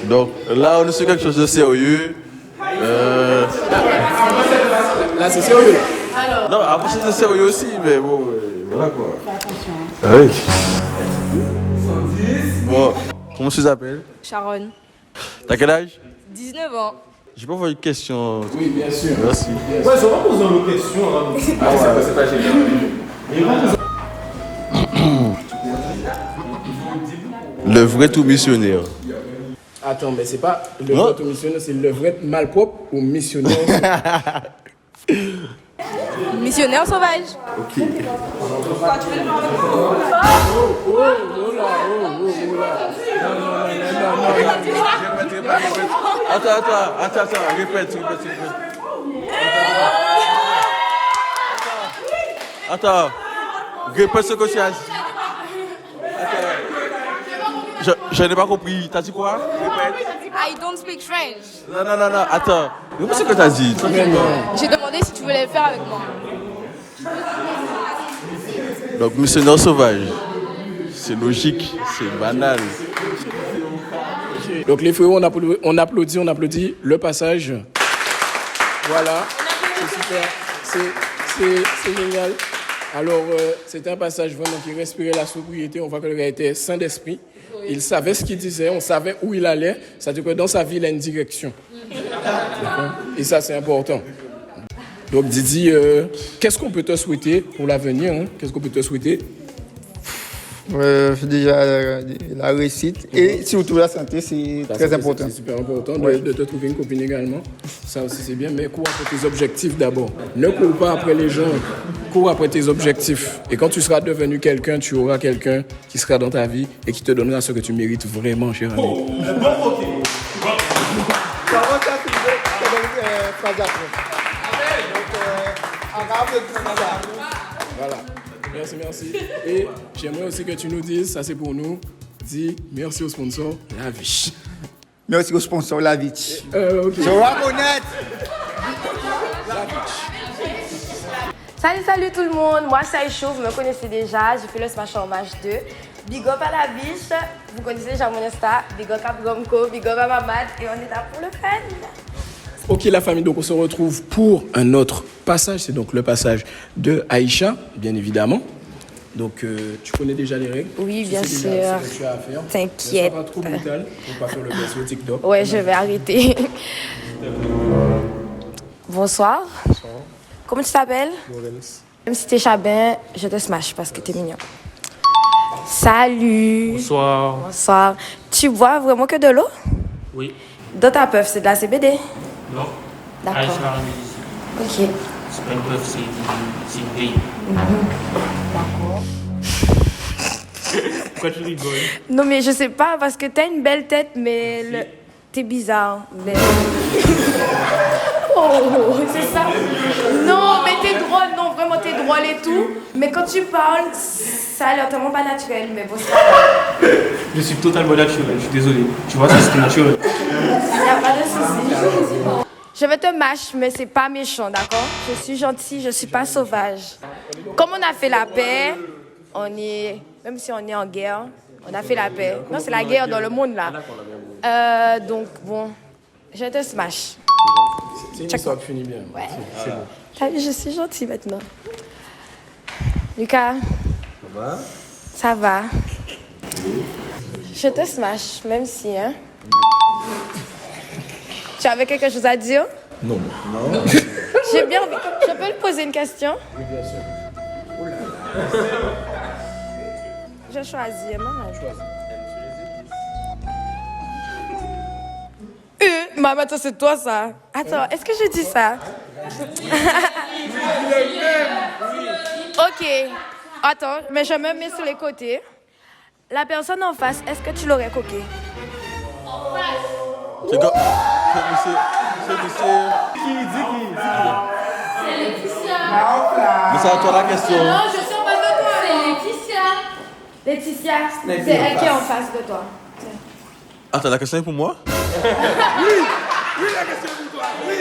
Donc là, on est sur quelque chose de sérieux. Là, c'est sérieux. Non, après c'est sérieux aussi, mais bon, voilà quoi. Fais attention. Bon, comment tu t'appelles? Sharon. T'as quel âge? 19 ans. J'ai pas envoyé une question. Oui, bien sûr. Merci. Ouais, je vais pas poser une question. Ah ouais, c'est pas génial. Le vrai tout missionnaire. Attends, mais c'est pas le vrai tout missionnaire, c'est le vrai malpropre ou missionnaire. Missionnaire sauvage. Ok. Attends, répète. Attends, répète ce que tu as dit. Je n'ai pas compris. T'as dit quoi? Répète. I don't speak French. Non. Attends. Répète ce que t'as dit. J'ai demandé si tu voulais le faire avec moi. Donc, missionnaire sauvage. C'est logique, c'est banal. Donc les frérots, on applaudit le passage. Voilà, c'est super, c'est génial. Alors, c'était un passage vraiment qui respirait la sobriété. On voit que le gars était sain d'esprit. Il savait ce qu'il disait, on savait où il allait. C'est-à-dire que dans sa vie, il a une direction. Et ça, c'est important. Donc Didi, qu'est-ce qu'on peut te souhaiter pour l'avenir, hein? Qu'est-ce qu'on peut te souhaiter? Déjà la réussite et surtout la santé, c'est très important. C'est super important de te trouver une copine également. Ça aussi c'est bien, mais cours après tes objectifs d'abord. Ne cours pas après les gens, cours après tes objectifs. Et quand tu seras devenu quelqu'un, tu auras quelqu'un qui sera dans ta vie et qui te donnera ce que tu mérites vraiment, cher ami. Voilà. Merci. Et j'aimerais aussi que tu nous dises, ça c'est pour nous, dis merci au sponsor, La Viche. Merci au sponsor, La Viche. Ok. Je Ramonette. Salut tout le monde, moi c'est Aïcho, vous me connaissez déjà, j'ai fait le Smash en match 2. Big up à La Viche, vous connaissez déjà mon Insta, big up à Bromco, big up à Mamad et on est là pour le fun. Ok la famille, donc on se retrouve pour un autre passage, c'est donc le passage de Aïcha, bien évidemment. Donc tu connais déjà les règles? Oui, bien sûr. T'inquiète. Ne sois pas trop brutal pour pas faire le buzz sur TikTok. Ouais, je vais arrêter. Bonsoir. Bonsoir. Comment tu t'appelles? Lorenz. Même si t'es chabin, je te smash parce que t'es mignon. Salut. Bonsoir. Bonsoir. Tu bois vraiment que de l'eau? Oui. Dans ta puff, c'est de la CBD? Non. D'accord. Ah, je vais arriver ici. Ok. C'est pas une puff, c'est une grille. D'accord. Pourquoi tu rigoles? Non, mais je sais pas, parce que t'as une belle tête, mais t'es bizarre. Mais... oh, c'est ça. Non, mais t'es drôle, non, vraiment t'es drôle et tout. Mais quand tu parles, ça a l'air tellement pas naturel, mais bon, c'est pas grave. Je suis totalement naturel, je suis désolé. Tu vois, ça c'était naturel. Y a pas de souci. Je vais te mâcher, mais c'est pas méchant, d'accord? Je suis gentille, je suis pas sauvage. Comme on a fait la paix, même si on est en guerre, on a fait la paix. Non, c'est la guerre dans le monde, là. Donc, bon, je te smash. C'est une histoire qui finit bien. Ouais. C'est bon. T'as vu, je suis gentille maintenant. Lucas. Ça va? Ça va. Je te smash, même si, hein. Tu avais quelque chose à dire? Non. J'ai bien envie. Je peux te poser une question? Oui, bien sûr. Je choisis, maman. Maman, attends, c'est toi ça. Attends, est-ce que je dis ça? Ok. Attends, mais je me mets sur les côtés. La personne en face, est-ce que tu l'aurais coqué? C'est quoi? C'est C'est Laetitia. Mais c'est à toi la question. Non, je suis en face de toi. C'est Laetitia. Laetitia, c'est elle qui est en face de toi. Attends, la question est pour moi? Oui, la question est pour toi. Oui.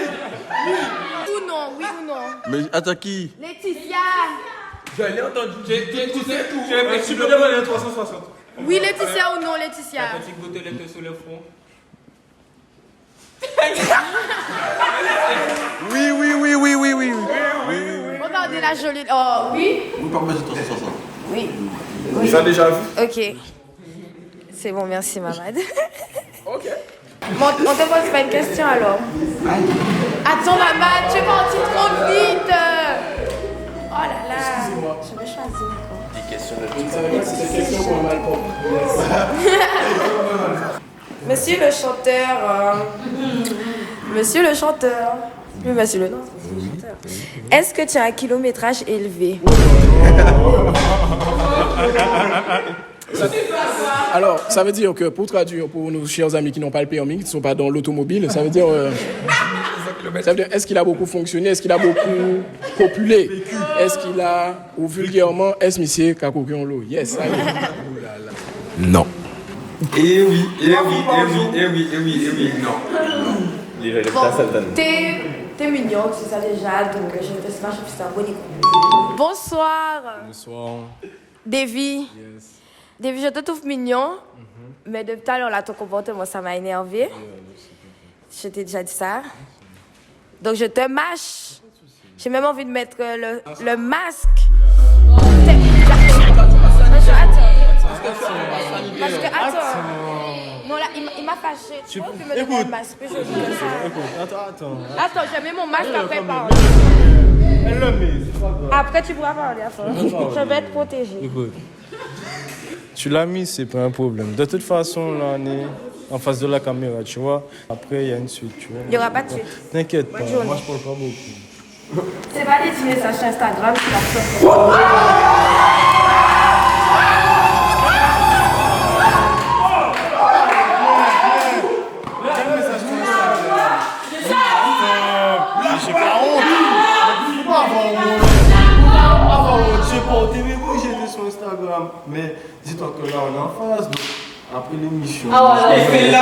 Ou non, oui ou non. Mais attends, qui? Laetitia. Je l'ai entendu. Tu peux demander un 360. Oui, Laetitia ou non, Laetitia. La petite gouttelette sur le front. Oui. Regardez la jolie. Oh, oui. Oui, par contre, 360. Oui. Tu as déjà vu? Ok. C'est bon, merci, Mamad. Ok. Bon, on te pose pas une question alors. Attends, Mamad, tu es parti trop vite. Oh là là. Excusez-moi. Je vais choisir encore. Des questions Je savais pas si c'était question pour un mal propre. Monsieur le chanteur. Monsieur le chanteur. Oui, monsieur le nom. Est-ce que tu as un kilométrage élevé? Alors, ça veut dire que, pour traduire pour nos chers amis qui n'ont pas le permis, qui ne sont pas dans l'automobile, ça veut dire... est-ce qu'il a beaucoup fonctionné? Est-ce qu'il a beaucoup copulé? Est-ce qu'il a, ou vulgairement, est-ce monsieur qui a coqué en l'eau? Yes, allez. Non. Eh oui, non. Bon, t'es mignon, tu sais ça déjà, donc je te smash et puis c'est un bon écho. Bonsoir. Bonsoir. Davy. Yes. Davy, je te trouve mignon, mais depuis tout à l'heure, là, ton comportement, ça m'a énervé. Je t'ai déjà dit ça. Donc, je te mâche. J'ai même envie de mettre le masque. Parce que, attends. Non, là, il m'a fâché. Tu peux me donner le masque. Je dis que ça. Attends. Attends, j'ai mis mon masque après parler. Elle le met, c'est pas grave. Après, tu pourras parler à toi. Je vais te protéger. Écoute, tu l'as mis, c'est pas un problème. De toute façon, là, on est en face de la caméra, tu vois. Après, il y a une suite, tu vois. Il n'y aura pas de suite. T'inquiète pas, Bonne journée. moi je parle pas beaucoup. C'est pas des messages sur Instagram, c'est la J'ai pas honte. J'ai pas honte. J'étais sur Instagram. Mais dis-toi que là, on est en phase. Donc, après l'émission. Ah ouais, c'est là.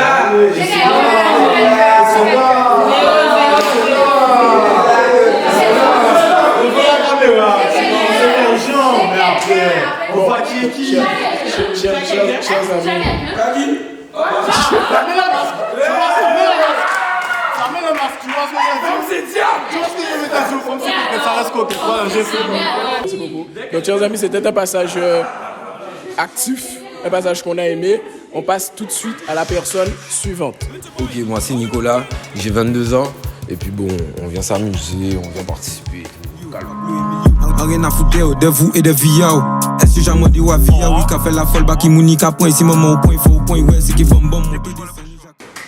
Mais après, on voit qui est qui. Chers amis. Merci beaucoup. Donc, chers amis, c'était un passage actif, un passage qu'on a aimé. On passe tout de suite à la personne suivante. Ok, moi c'est Nicolas, j'ai 22 ans. Et puis bon, on vient s'amuser, on vient participer. Rien à foutre de vous et de Viao. Est-ce que j'en dis wa Via oui qu'a fait la folle bah qui mouni qu'a point ici maman au point il faut au point ouais c'est qui va bon.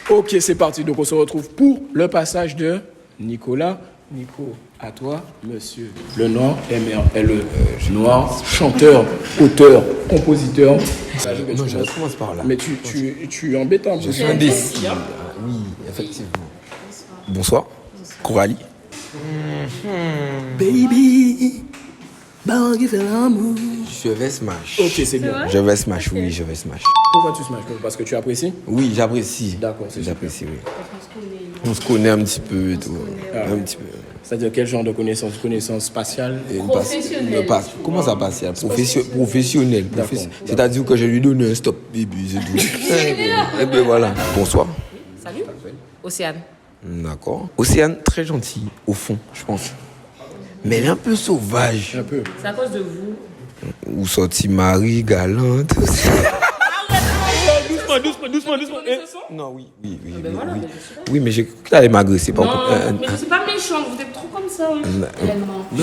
Ok, c'est parti. Donc on se retrouve pour le passage de Nicolas. Nico, à toi, monsieur. Le Noir, M-R-L-E. Noir, chanteur, auteur, compositeur. Non, je commence par là. Mais tu es embêtant. Je suis indécis. Oui, effectivement. Bonsoir, Coralie. Baby, qui fait l'amour. Je vais smash. Ok, c'est bien. Je vais smash, oui, je vais smash. Pourquoi tu smash? Parce que tu apprécies? Oui, j'apprécie. D'accord, c'est j'apprécie, oui. On se connaît un petit peu et tout. Un petit peu. C'est-à-dire quel genre de connaissance? Connaissance spatiale? Professionnelle. Comment ça passe? Professionnel. C'est-à-dire que je lui donne un stop, baby, c'est tout. Et bien voilà. Bonsoir. Salut. Océane. D'accord. Océane, très gentille, au fond, je pense. Mais elle est un peu sauvage. Un peu. C'est à cause de vous. Ou sorti Marie, galante. Doucement. Non, oui. Voilà, Oui, mais j'ai cru que t'allais m'agresser. Non, mais c'est pas méchant, vous êtes trop comme ça. Elle ment. Mais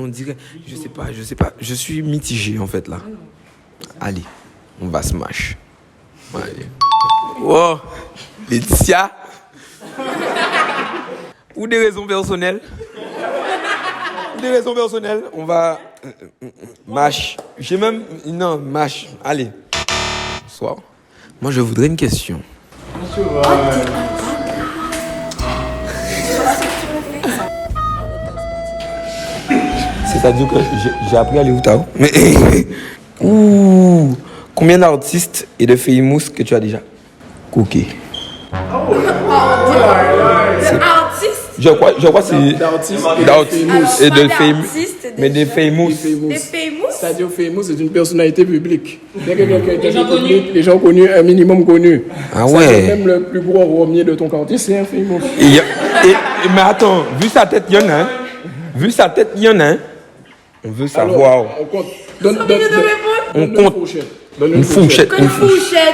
on dirait, je sais pas. Je suis mitigé en fait là. Allez, on va smash. Allez. Wow, Laetitia. Ou des raisons personnelles. On va mash. Mash. Allez. Bonsoir. Moi, je voudrais une question. C'est-à-dire que j'ai appris à aller au Tao. Mais combien d'artistes et de famous que tu as déjà cooké? Je crois que c'est d'artistes et de famous. Mais des famous. C'est-à-dire famous, c'est une personnalité publique. Dès que quelqu'un est public, les gens connus, un minimum connu. Ah ouais. Même le plus gros romier de ton quartier, c'est un famous. Mais attends, vu sa tête, il y en a un. On veut savoir. Alors, on compte. Donne une fourchette.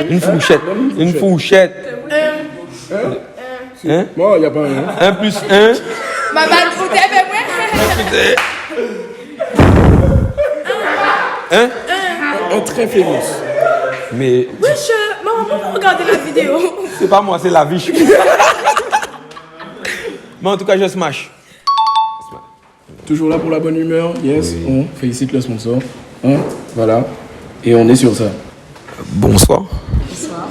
Une fourchette. Hein? Bon, il n'y a pas un. 1 plus 1. Ma balle foutée, mais Hein? Un très famous. Mais. Wesh, maman, regardez la vidéo. C'est pas moi, c'est la vie. Mais en tout cas, je smash. Toujours là pour la bonne humeur. Yes, oui. On félicite le sponsor. Voilà. Et on est sur ça. Bonsoir. Bonsoir.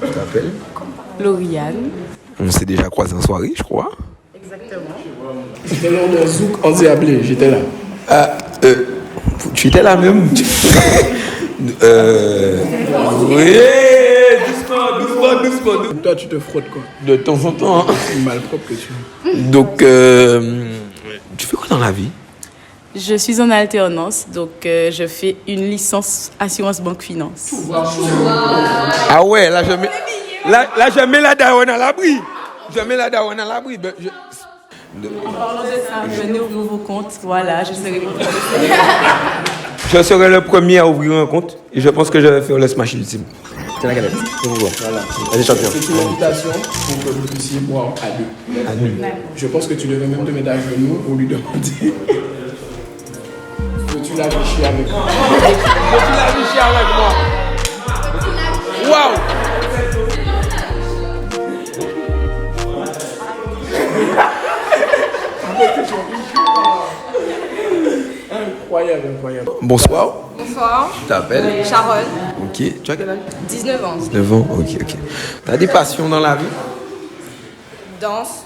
Tu t'appelles? Lauriane. On s'est déjà croisé en soirée, je crois. Exactement. C'était lors d'un zouk en Diablé, j'étais là. Tu étais là même? Oui, doucement. Toi, tu te frottes quoi? De temps en temps. Hein. C'est malpropre que tu es. Donc, tu fais quoi dans la vie? Je suis en alternance, donc je fais une licence assurance banque finance. Ah ouais, là je mets la daronne à l'abri. Parlons de ça, venez ouvrir vos comptes, voilà, je serai Je serai le premier à ouvrir un compte et je pense que je vais faire le smash ultime. C'est la galette. Voilà. Elle est champion. C'est une invitation pour que vous puissiez boire à deux. Je pense que tu devrais même te mettre à genoux pour lui demander. Veux-tu la vichy avec moi? Waouh! Incroyable. Bonsoir. Bonsoir. Tu t'appelles? Sharon. Ok. Tu as quel âge? 19 ans. 19 ans, ok. T'as des passions dans la vie? Danse,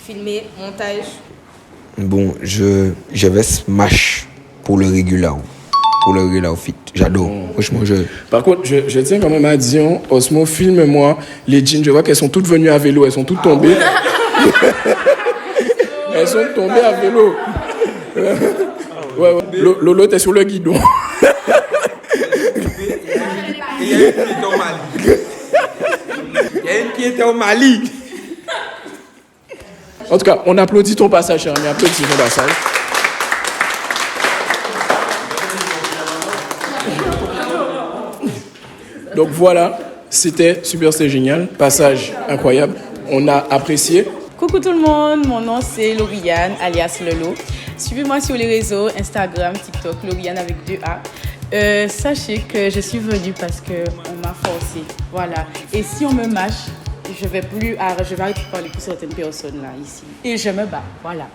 filmer, montage. Bon, je vais smash pour le regular fit. J'adore. Franchement, Par contre, je tiens quand même à dire, Osmo, filme-moi les jeans. Je vois qu'elles sont toutes venues à vélo. Elles sont toutes tombées. Elles sont tombées à vélo. Ouais. Lolo, t'es sur le guidon. Il y a une qui était au Mali. En tout cas, on applaudit ton passage, cher ami. Applaudis ton passage. Donc voilà, c'était super, c'était génial. Passage incroyable. On a apprécié. Coucou tout le monde, mon nom c'est Lauriane, alias Lolo. Suivez-moi sur les réseaux, Instagram, TikTok, Lauriane avec 2A. Sachez que je suis venue parce qu'on m'a forcé, voilà. Et si on me mâche, je vais arrêter de parler pour certaines personnes là, ici. Et je me bats, voilà.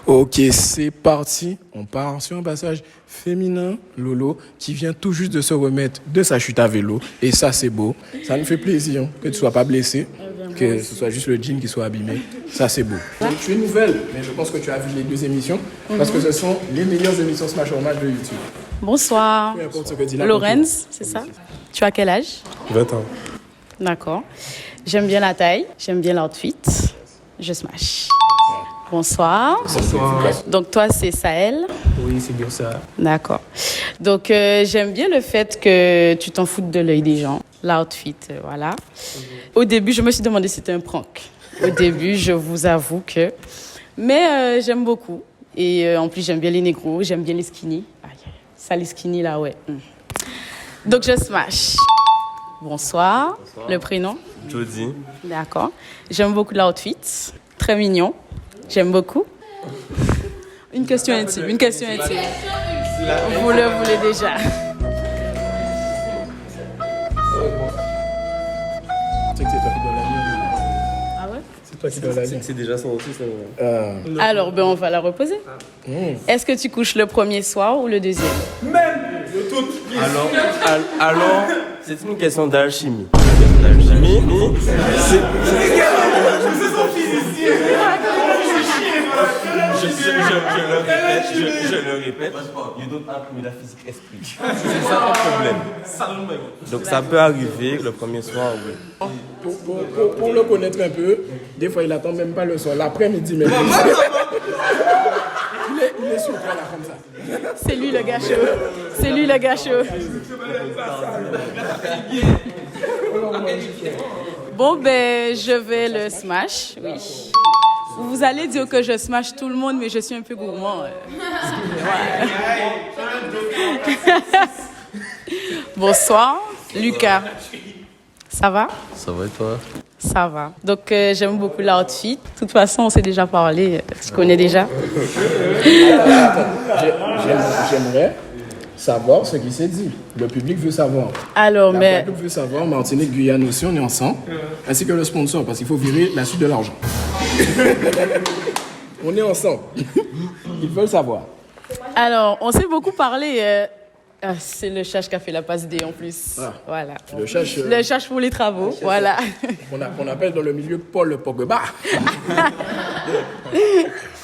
Ok, c'est parti. On part sur un passage féminin, Lolo, qui vient tout juste de se remettre de sa chute à vélo. Et ça, c'est beau. Ça nous fait plaisir que tu ne sois pas blessé, que ce soit juste le jean qui soit abîmé. Ça, c'est beau. Tu es nouvelle, mais je pense que tu as vu les 2 émissions, parce que ce sont les meilleures émissions Smash or Match de YouTube. Bonsoir. Peu importe ce que dit la Lorenz, c'est ça? Tu as quel âge? 20 ans. D'accord. J'aime bien la taille, j'aime bien l'outfit. Je smash. Bonsoir. Bonsoir. Donc toi, c'est Sahel? Oui, c'est bien ça. D'accord. Donc j'aime bien le fait que tu t'en foutes de l'œil des gens. L'outfit, voilà. Au début, je me suis demandé si c'était un prank. Au début, je vous avoue que... Mais j'aime beaucoup. Et en plus, j'aime bien les négros, j'aime bien les skinny. Ça, les skinny, là, ouais. Donc je smash. Bonsoir. Le prénom? Jody. D'accord. J'aime beaucoup l'outfit. Très mignon. J'aime beaucoup. Une question intime. Vous le voulez déjà. C'est que c'est toi qui donnes la ligne. Ah ouais? C'est toi qui donnes la ligne. C'est déjà son aussi, ça. Alors, on va la reposer. Est-ce que tu couches le premier soir ou le deuxième? Alors, c'est une question d'alchimie. C'est son physicien. Je le répète, you don't have la physique esprit. C'est ça le problème. Donc ça peut arriver le premier soir, oui. Pour le connaître un peu, des fois il attend même pas le soir, l'après-midi même. Il est surpris là comme ça. C'est lui le gâcheux. Bon, ben, je vais le smash, oui. Vous allez dire que je smash tout le monde, mais je suis un peu gourmand. Bonsoir, Lucas. Ça va? Ça va et toi? Ça va. Donc, j'aime beaucoup l'outfit. De toute façon, on s'est déjà parlé. Tu connais déjà? J'aimerais savoir ce qui s'est dit. Le public veut savoir. Alors, Le public veut savoir. Martinique, Guyane aussi, on est ensemble. Ainsi que le sponsor, parce qu'il faut virer la suite de l'argent. On est ensemble. Ils veulent savoir. Alors, on s'est beaucoup parlé. C'est le Chache qui a fait la passe D en plus. Ah, voilà. Le Chache. Le Chache pour les travaux, voilà. On appelle dans le milieu Paul Pogba.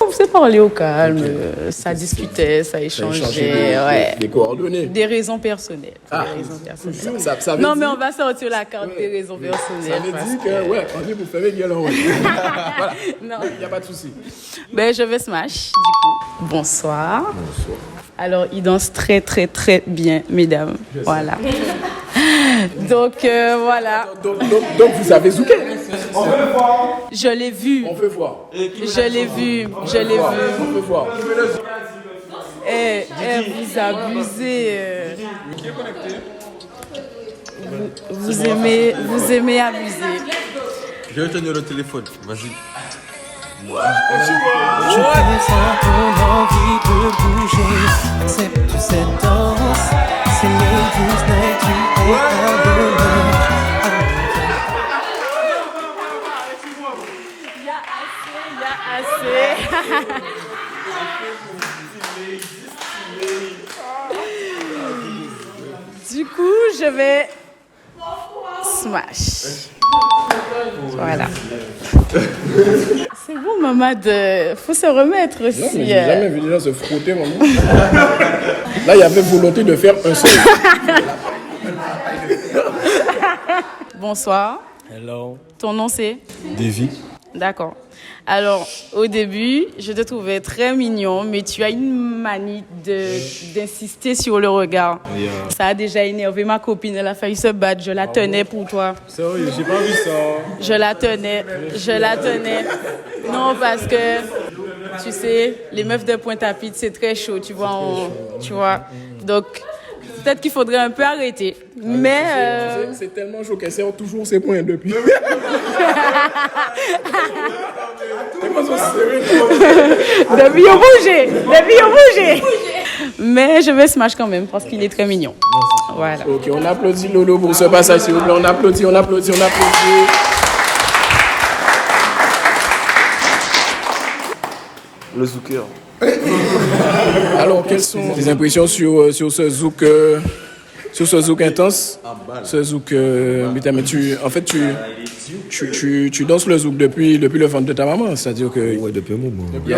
On s'est parlé au calme, ça discutait, ça échangeait. Des coordonnées. Des raisons personnelles. Ah. Des raisons personnelles. Non, mais on va sortir la carte des raisons personnelles. Ça veut dire que, on dit vous faites bien l'envoi. Voilà. Non. Il n'y a pas de souci. Ben, je vais smash, du coup. Bonsoir. Bonsoir. Alors, il danse très, très, très bien, mesdames. Voilà. Donc, voilà. Donc, vous avez zouké. On veut voir. Je l'ai vu. On veut voir. Je l'ai vu. On veut voir. Vous abusez. Vous aimez abuser. Je vais tenir le téléphone. Vas-y. Je ressens ton envie de bouger. Accepte cette danse. C'est Ladies Night, tu es un bonheur. Il y a assez. Du coup, je vais smash. Voilà. C'est bon, Mamad. Faut se remettre aussi. Non, mais j'ai jamais vu des gens se frotter, maman. Là, il y avait volonté de faire un seul. Bonsoir. Hello. Ton nom, c'est? Davy. D'accord. Alors, au début, je te trouvais très mignon, mais tu as une manie d'insister sur le regard. Yeah. Ça a déjà énervé ma copine, elle a failli se battre, je la tenais pour toi. Sérieux, j'ai pas vu ça. Je la tenais. Non, parce que, tu sais, les meufs de Pointe-à-Pitre, c'est très chaud, tu vois. Donc, peut-être qu'il faudrait un peu arrêter. Mais... C'est tellement chaud qu'elle sert toujours ses points depuis. Depuis, on bouge. Mais je vais smash quand même parce qu'il est très mignon. Voilà. Ok, on applaudit Lolo pour ce passage, s'il vous plaît. On applaudit. Le zouker. Alors, quelles sont tes impressions sur ce zouk intense, ce zouk mais tu danses le zouk depuis le ventre de ta maman, c'est-à-dire que depuis un moment. Il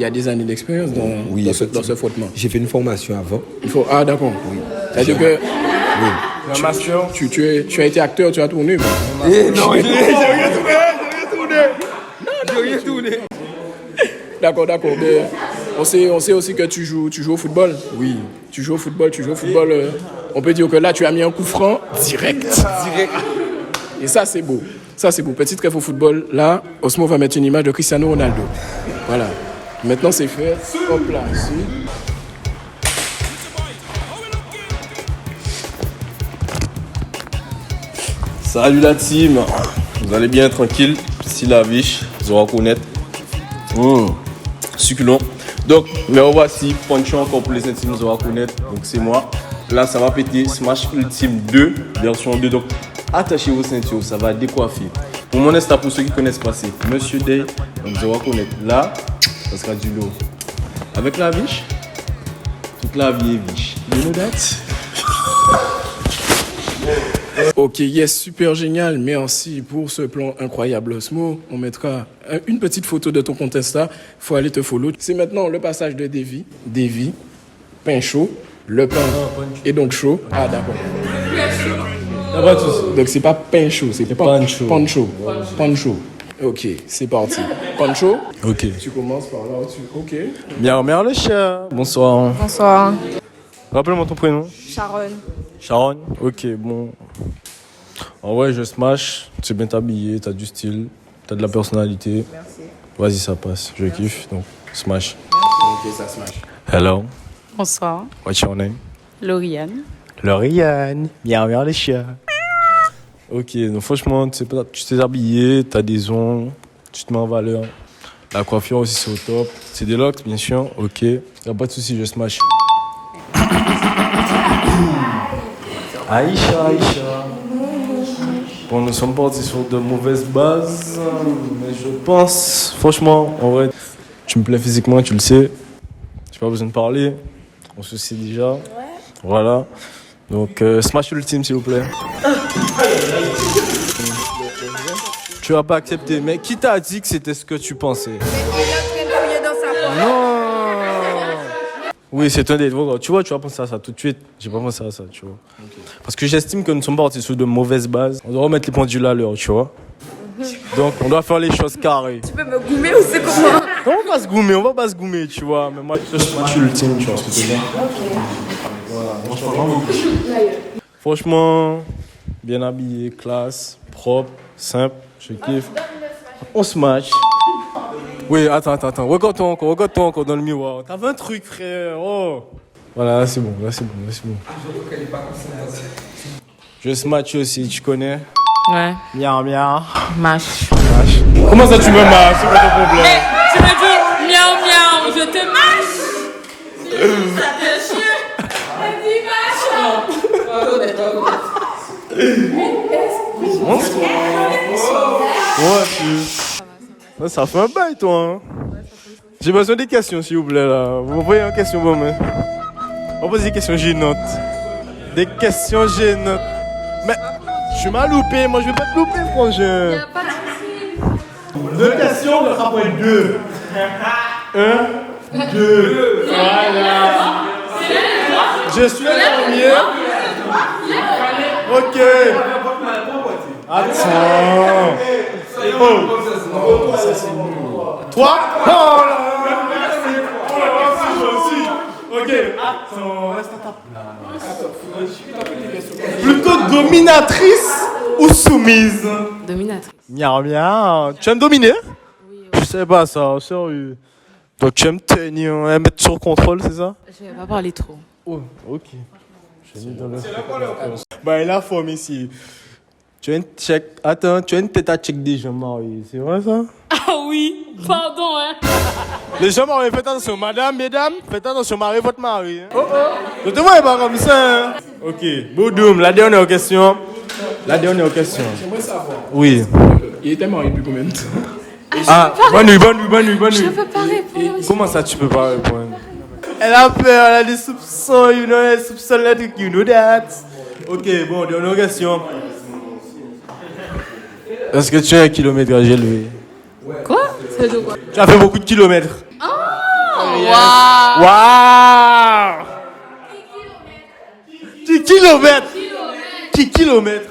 y a des années d'expérience dans ce frottement. J'ai fait une formation avant. Ah d'accord. Oui. C'est-à-dire que tu as été acteur, tu as tourné. Non, j'ai rien tourné. D'accord. Mais on sait aussi que tu joues au football. Oui. Tu joues au football. On peut dire que là, tu as mis un coup franc direct. Et ça, c'est beau. Petite trêve au football. Là, Osmo va mettre une image de Cristiano Ronaldo. Voilà. Maintenant, c'est fait. Hop là, ici. Salut la team. Vous allez bien, tranquille. Si la viche, vous allez reconnaître. Succulent. Donc, me revoici, Poncho encore pour les intimes, vous allez reconnaître. Donc, c'est moi. Là, ça va péter Smash Ultime 2, version 2. Donc, attachez vos ceintures, ça va décoiffer. Pour mon instant, pour ceux qui connaissent passer, Monsieur Day, donc vous allez reconnaître. Là, ça sera du lot. Avec la viche, toute la vie est viche. You know that? Ok, yes, super génial. Merci pour ce plan incroyable, Osmo. On mettra une petite photo de ton contestat. Il faut aller te follow. C'est maintenant le passage de Davy, pain chaud, le pain est donc chaud. Ah, d'accord. Donc, c'est pas pain chaud, c'est pancho. Pancho. Ok, c'est parti. Pancho. Ok. Tu commences par là. Ok. Bien, le chien. Bonsoir. Bonsoir. Rappelle-moi ton prénom. Sharon. Ok, bon. En vrai, je smash. Tu sais bien t'habiller, t'as du style, t'as de la personnalité. Merci. Vas-y, ça passe. Je kiffe, donc smash. Ok, ça smash. Hello. Bonsoir. What's your name? Lauriane. Bien, les chiens. Ok, donc franchement, tu sais habiller, t'as des ongles, tu te mets en valeur. La coiffure aussi, c'est au top. C'est des locks, bien sûr. Ok. Y'a pas de soucis, je smash. Aïcha. Bon, nous sommes partis sur de mauvaises bases, mais je pense, franchement, en vrai, tu me plais physiquement, tu le sais. J'ai pas besoin de parler, on se sait déjà. Voilà. Donc, smash ultime, s'il vous plaît. Tu vas pas accepter, mais qui t'a dit que c'était ce que tu pensais? Non. Oui, c'est un date. Tu vois, tu vas penser à ça tout de suite. J'ai pas pensé à ça, tu vois. Okay. Parce que j'estime que nous sommes partis sur de mauvaises bases. On doit remettre les pendules à l'heure, tu vois. Donc, on doit faire les choses carrées. Tu peux me goumer ou c'est comment? Non, on va pas se goumer, tu vois. Mais moi, je suis ultime, tu vois ce que je veux dire. Voilà. Franchement, bien habillé, classe, propre, simple, je kiffe. On se match. Oui, attends. Regarde-toi encore dans le miroir. T'avais un truc, frère. Oh. Voilà, là c'est bon. Je smash aussi, tu connais? Ouais. Miaou. Mâche. Comment ça tu me mâches? C'est quoi ton problème? Mais tu me dis miaou, je te mâche. Ça te chie. Ouais, ça fait un bail, toi. Hein? J'ai besoin des questions, s'il vous plaît. Là. Vous voyez une question pour moi? On pose des questions gênantes. Mais je m'as loupé. Moi, je vais pas te louper, frangin. Deux questions, le rapport est deux. 1, 2. Voilà. Je suis le premier. Ok. Attends. Oh. Toi? Oh là. Ok. Attends, reste à ta place. Plutôt dominatrice ou soumise? Dominatrice. Miaou. Tu aimes dominer? Oui. Je sais pas ça, sérieux. Donc tu aimes tenir, mettre sur contrôle, c'est ça? Je vais pas parler trop. Oh, ok. Je vais dans le... Bah, la forme ici. Tu as une check. Attends, tu as une tête à check des gens mariés, c'est vrai ça? Ah oui, pardon, hein. Les gens mariés, faites attention, madame, mesdames, faites attention, mariez votre mari. Hein? Oh oh, ne te vois pas comme ça. Hein? Ok, Boudoum, la dernière question. J'aimerais savoir. Oui. Il était marié depuis combien de temps? Ah, bonne nuit. Je peux pas répondre. Comment ça, tu peux pas répondre? Elle a peur, elle a des soupçons, elle soupçonne les trucs, you know that. Ok, bon, dernière question. Est-ce que tu as un kilométrage élevé? Quoi? Ça veut dire quoi? Tu as fait beaucoup de kilomètres. Oh, Waouh! Waouh! 10 kilomètres! 10 kilomètres!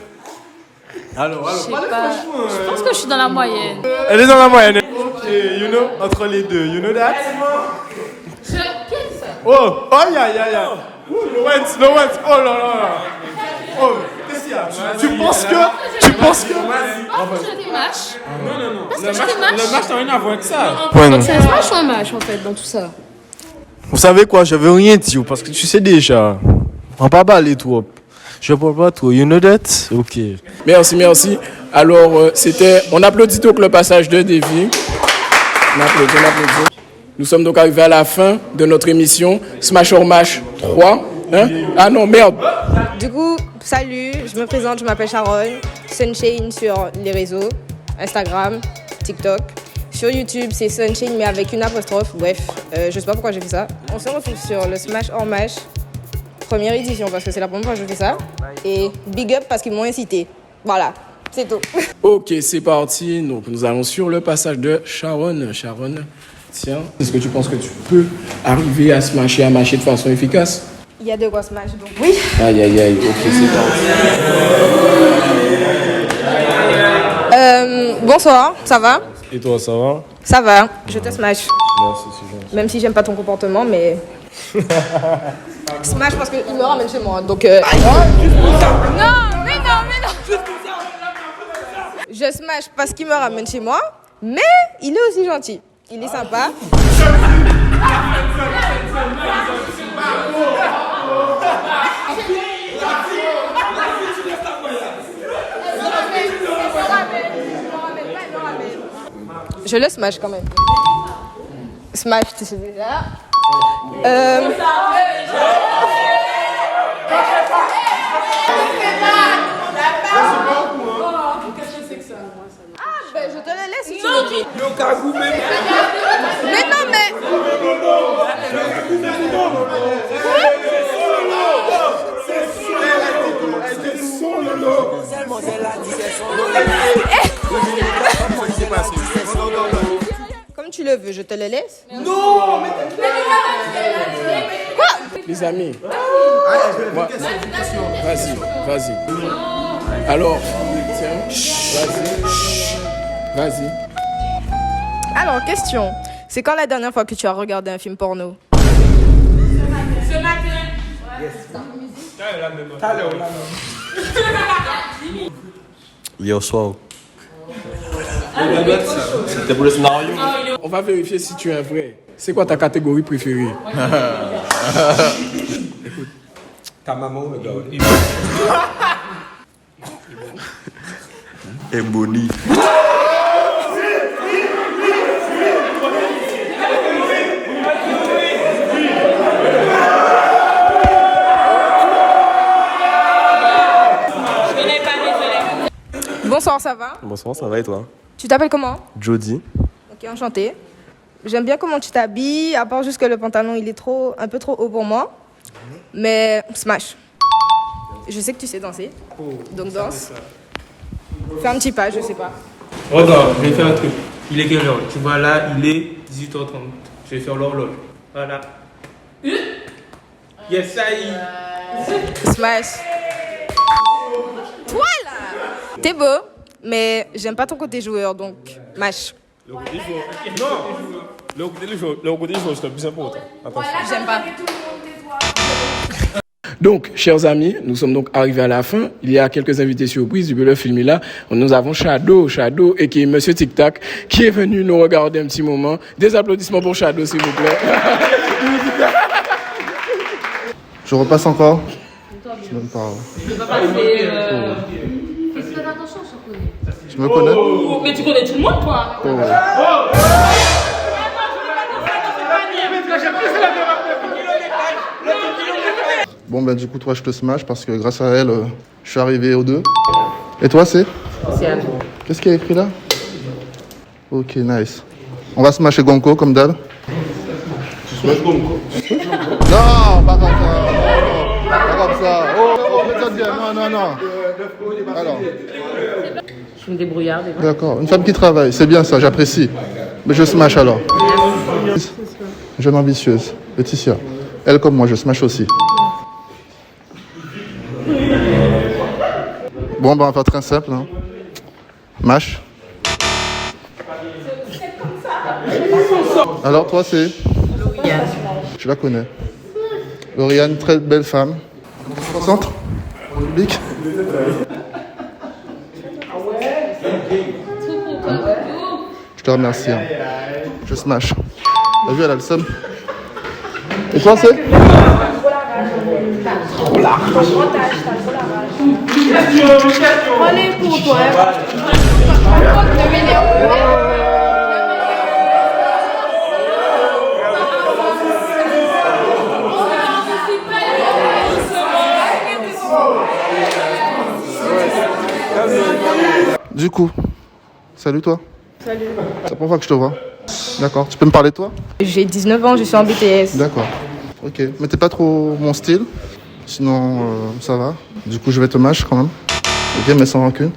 Alors, Je sais pas. Je pense que je suis dans la moyenne. Elle est dans la moyenne. Ok, you know, entre les deux, you know that? Oh, ya. Lawrence, oh là là. Oh, qu'est-ce qu'il y a? Tu penses que... Ah, c'est des matchs. Non. Le match n'a rien à voir avec ça. Donc c'est un smash ou un match en fait dans tout ça? Vous savez quoi, je veux rien dire parce que tu sais déjà. On va pas parler trop. Je parle pas trop, you know that? Ok. Merci. Alors, on applaudit donc le passage de Davy. On applaudit. Nous sommes donc arrivés à la fin de notre émission Smash or Mash 3. Hein? Ah non, merde. Du coup, salut, je me présente, je m'appelle Sharon. Sunshine sur les réseaux, Instagram, TikTok. Sur YouTube, c'est Sunshine mais avec une apostrophe. Bref, je sais pas pourquoi j'ai fait ça. On se retrouve sur le Smash or Mash, première édition parce que c'est la première fois que je fais ça. Et big up parce qu'ils m'ont incité. Voilà, c'est tout. Ok, c'est parti. Donc, nous allons sur le passage de Sharon. Sharon, tiens, est-ce que tu penses que tu peux arriver à smasher, à mâcher de façon efficace? Il y a de quoi smash, donc oui. Aïe, ok, c'est parti. Bonsoir, ça va? Et toi, ça va? Ça va, je te smash. Merci, c'est gentil. Même si j'aime pas ton comportement, mais... Smash parce qu'il me ramène chez moi, donc... Non. Je smash parce qu'il me ramène chez moi, mais il est aussi gentil. Il est sympa. Je le smash quand même. Smash, tu sais déjà. Ben, je te le laisse si tu veux. Mais non, mais... Comme tu le veux, je te le laisse. Non, mais quoi? Les amis. Vas-y. Alors, tiens, vas-y. Alors, question. C'est quand la dernière fois que tu as regardé un film porno? Ce matin. Hier soir. C'était pour le scénario. On va vérifier si tu es un vrai. C'est quoi ta catégorie préférée? Écoute. Ta maman me regarde. Et Boni. Bonsoir, ça va? Bonsoir, ça va et toi? Tu t'appelles comment? Jody. Ok, enchanté. J'aime bien comment tu t'habilles, à part juste que le pantalon il est un peu trop haut pour moi. Mais smash. Je sais que tu sais danser, donc danse. Fais un petit pas, je sais pas. Regarde, je vais faire un truc. Il est quelle heure? Tu vois là, il est 18h30. Je vais faire l'horloge. Voilà. Yes, ça y est. Smash. Voilà. T'es beau, mais j'aime pas ton côté joueur, donc mash. Le côté joueur. Non. Le côté joueur, c'est le plus important. Attention. J'aime pas. Donc, chers amis, nous sommes donc arrivés à la fin. Il y a quelques invités surprises. Du le film est là. Nous avons Shadow, et qui est Monsieur Tic Tac, qui est venu nous regarder un petit moment. Des applaudissements pour Shadow, s'il vous plaît. Tu repasses encore? Je même pas. Je peux pas passer. Fais attention, je connais. Tu me connais? Oh, mais tu connais tout le monde, toi. Oh. Bon, ben du coup, toi, je te smash parce que grâce à elle, je suis arrivé aux 2. Et toi, c'est? Océane. Qu'est-ce qu'il y a écrit là? Ok, nice. On va smasher Gonko comme d'hab. Tu smashes Gonko? Non, pas comme ça. Pas comme ça. Oh, peut-être bien. Non. Alors. Je suis une débrouillarde. D'accord. Une femme qui travaille, c'est bien ça, j'apprécie. Mais je smash alors. Jeune ambitieuse, Laetitia. Elle comme moi, je smash aussi. Bon, ben on va faire très simple. Hein. Mash. Alors toi c'est? Lauriane. Je la connais. Lauriane, très belle femme. Concentre au public. Je te remercie. Hein. Je smash. T'as vu, elle a le seum. Et toi c'est? Trop la rage. Prenez pour toi. Du coup, salut toi. Salut. C'est la première fois que je te vois. D'accord. Tu peux me parler de toi? J'ai 19 ans, je suis en BTS. D'accord. Ok. Mais t'es pas trop mon style. Sinon, ça va. Du coup, je vais te mâcher quand même. Ok, mais sans rancune.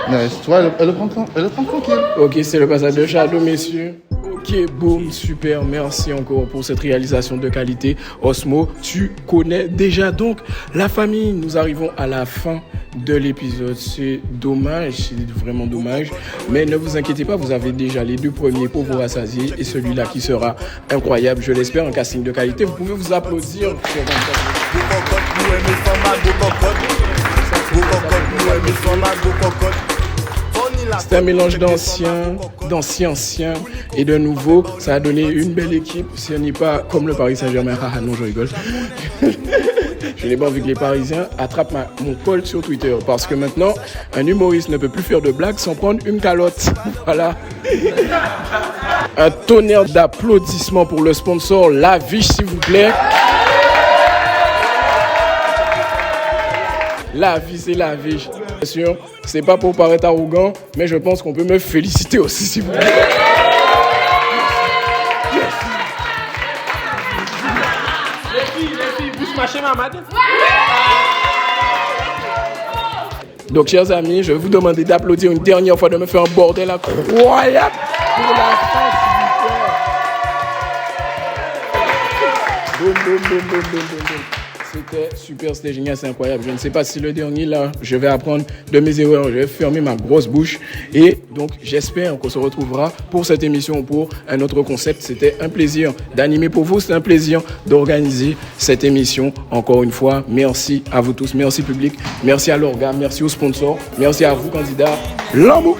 Nice. Tu vois, elle le prend tranquille. Ok, c'est le passage de Shadow, messieurs. Ok, boum, super, merci encore pour cette réalisation de qualité. Osmo, tu connais déjà donc la famille. Nous arrivons à la fin de l'épisode. C'est dommage, c'est vraiment dommage. Mais ne vous inquiétez pas, vous avez déjà les 2 premiers pour vous rassasier et celui-là qui sera incroyable, je l'espère, un casting de qualité. Vous pouvez vous applaudir. C'est un mélange d'anciens et de nouveaux. Ça a donné une belle équipe. Ce n'est pas comme le Paris Saint-Germain. Ah non, je rigole. Je n'ai pas envie que les Parisiens attrapent mon col sur Twitter. Parce que maintenant, un humoriste ne peut plus faire de blagues sans prendre une calotte. Voilà. Un tonnerre d'applaudissements pour le sponsor La Viche, s'il vous plaît. La vie, c'est la vie. Bien sûr, c'est pas pour paraître arrogant, mais je pense qu'on peut me féliciter aussi, s'il vous plaît. Les filles, vous smachez ma madame? Donc, chers amis, je vais vous demander d'applaudir une dernière fois, de me faire un bordel incroyable pour la fin, s'il vous plaît. Boum, boum, boum, boum, boum, boum, boum. C'était super, c'était génial, c'est incroyable. Je ne sais pas si le dernier, là, je vais apprendre de mes erreurs, je vais fermer ma grosse bouche. Et donc, j'espère qu'on se retrouvera pour cette émission, pour un autre concept. C'était un plaisir d'animer pour vous, c'était un plaisir d'organiser cette émission. Encore une fois, merci à vous tous, merci public, merci à l'organe, merci aux sponsors, merci à vous, candidats. L'amour.